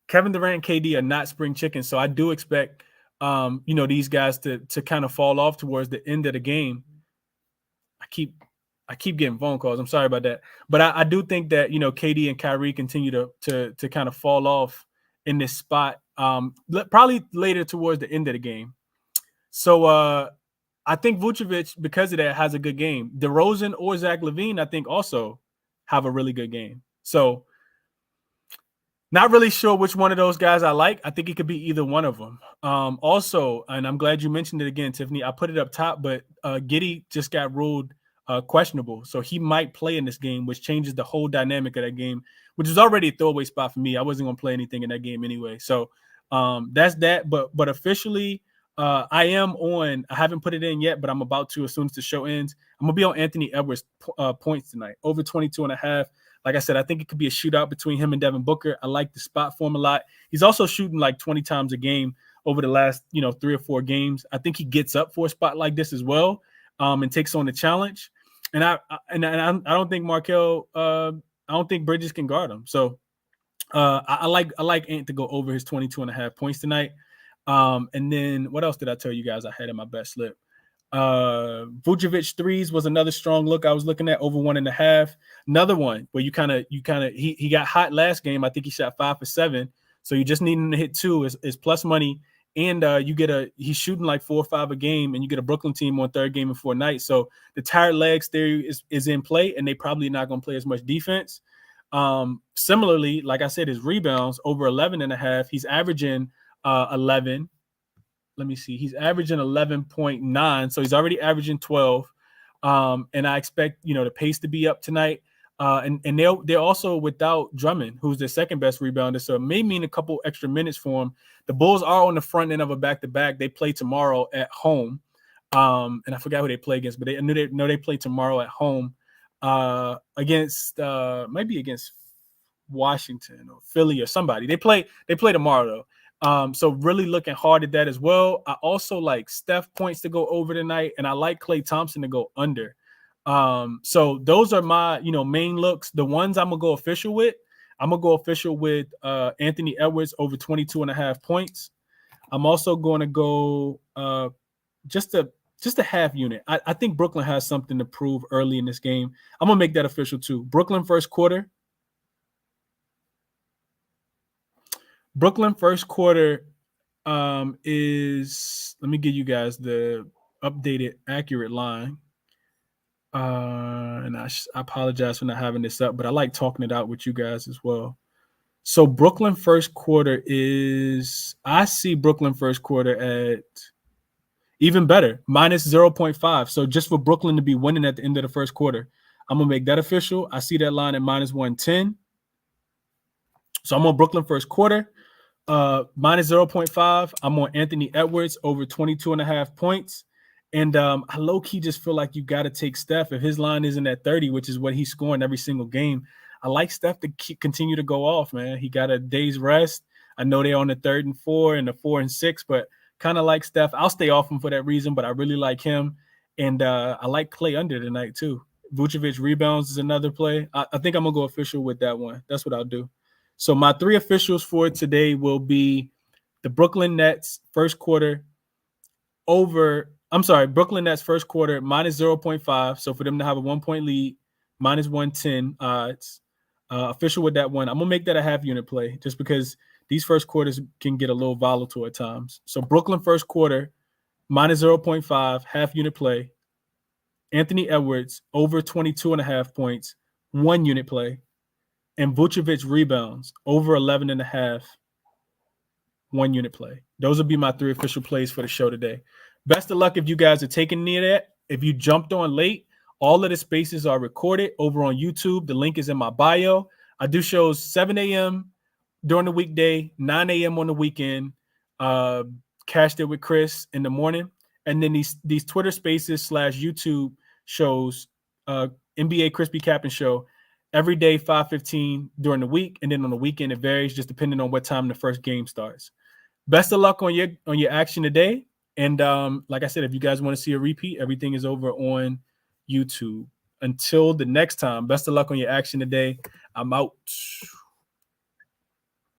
Kevin Durant and KD are not spring chickens. So I do expect, these guys to kind of fall off towards the end of the game. I keep getting phone calls. I'm sorry about that. But I do think that, KD and Kyrie continue to kind of fall off in this spot, probably later towards the end of the game. So I think Vucevic, because of that, has a good game. DeRozan or Zach LaVine, I think, also have a really good game. So not really sure which one of those guys I like. I think it could be either one of them. Also, and I'm glad you mentioned it again, Tiffany, I put it up top, but Giddey just got ruled questionable. So he might play in this game, which changes the whole dynamic of that game, which is already a throwaway spot for me. I wasn't going to play anything in that game anyway. So that's that. But officially, I am on. I haven't put it in yet, but I'm about to as soon as the show ends. I'm going to be on Anthony Edwards points tonight, over 22.5. Like I said, I think it could be a shootout between him and Devin Booker. I like the spot for him a lot. He's also shooting like 20 times a game over the last, 3 or 4 games. I think he gets up for a spot like this as well, and takes on the challenge. And I don't think I don't think Bridges can guard him. So I like Ant to go over his 22.5 points tonight. And then what else did I tell you guys I had in my best slip? Vucevic threes was another strong look I was looking at, over 1.5. Another one where he got hot last game. I think he shot 5 for 7. So you just need him to hit 2 is plus money. And he's shooting like 4 or 5 a game, and you get a Brooklyn team on 3rd game in 4 nights. So the tired legs theory is in play, and they probably not going to play as much defense. Similarly, like I said, his rebounds over 11.5. He's averaging 11. Let me see. He's averaging 11.9. So he's already averaging 12. And I expect, the pace to be up tonight. And they're also without Drummond, who's their second best rebounder. So it may mean a couple extra minutes for him. The Bulls are on the front end of a back-to-back. They play tomorrow at home. And I forgot who they play against, but they play tomorrow at home against Washington or Philly or somebody. They play tomorrow though. So really looking hard at that as well. I also like Steph points to go over tonight, and I like Klay Thompson to go under. So those are my, main looks. The ones I'm gonna go official with Anthony Edwards over 22.5 points. I'm also going to go just a half unit. I think Brooklyn has something to prove early in this game. I'm gonna make that official too. Brooklyn first quarter is, let me give you guys the updated accurate line. And I apologize for not having this up, but I like talking it out with you guys as well. So Brooklyn first quarter I see Brooklyn first quarter at even better, minus 0.5. So just for Brooklyn to be winning at the end of the first quarter, I'm going to make that official. I see that line at minus 110. So I'm on Brooklyn first quarter, minus 0.5. I'm on Anthony Edwards over 22.5 points. And I low-key just feel like you got to take Steph. If his line isn't at 30, which is what he's scoring every single game, I like Steph to continue to go off, man. He got a day's rest. I know they're on the 3rd and 4 and the 4 and 6, but kind of like Steph. I'll stay off him for that reason, but I really like him. And I like Klay under tonight too. Vucevic rebounds is another play. I think I'm going to go official with that one. That's what I'll do. So my 3 officials for today will be the Brooklyn Nets first quarter Brooklyn Nets first quarter minus 0.5. So for them to have a 1-point lead, minus 110 odds. Official with that one. I'm going to make that a half unit play just because these first quarters can get a little volatile at times. So Brooklyn first quarter, minus 0.5, half unit play. Anthony Edwards over 22.5 points, 1 unit play. And Vucevic rebounds over 11.5, 1 unit play. Those will be my 3 official plays for the show today. Best of luck if you guys are taking any of that. If you jumped on late, all of the spaces are recorded over on YouTube. The link is in my bio. I do shows 7 a.m. during the weekday, 9 a.m. on the weekend. Cashed It with Chris in the morning, and then these Twitter Spaces / YouTube shows, NBA ChrisBeCappinn show, every day 5:15 during the week, and then on the weekend it varies just depending on what time the first game starts. Best of luck on your action today, and like I said, if you guys want to see a repeat, everything is over on YouTube. Until the next time, best of luck on your action today. I'm out.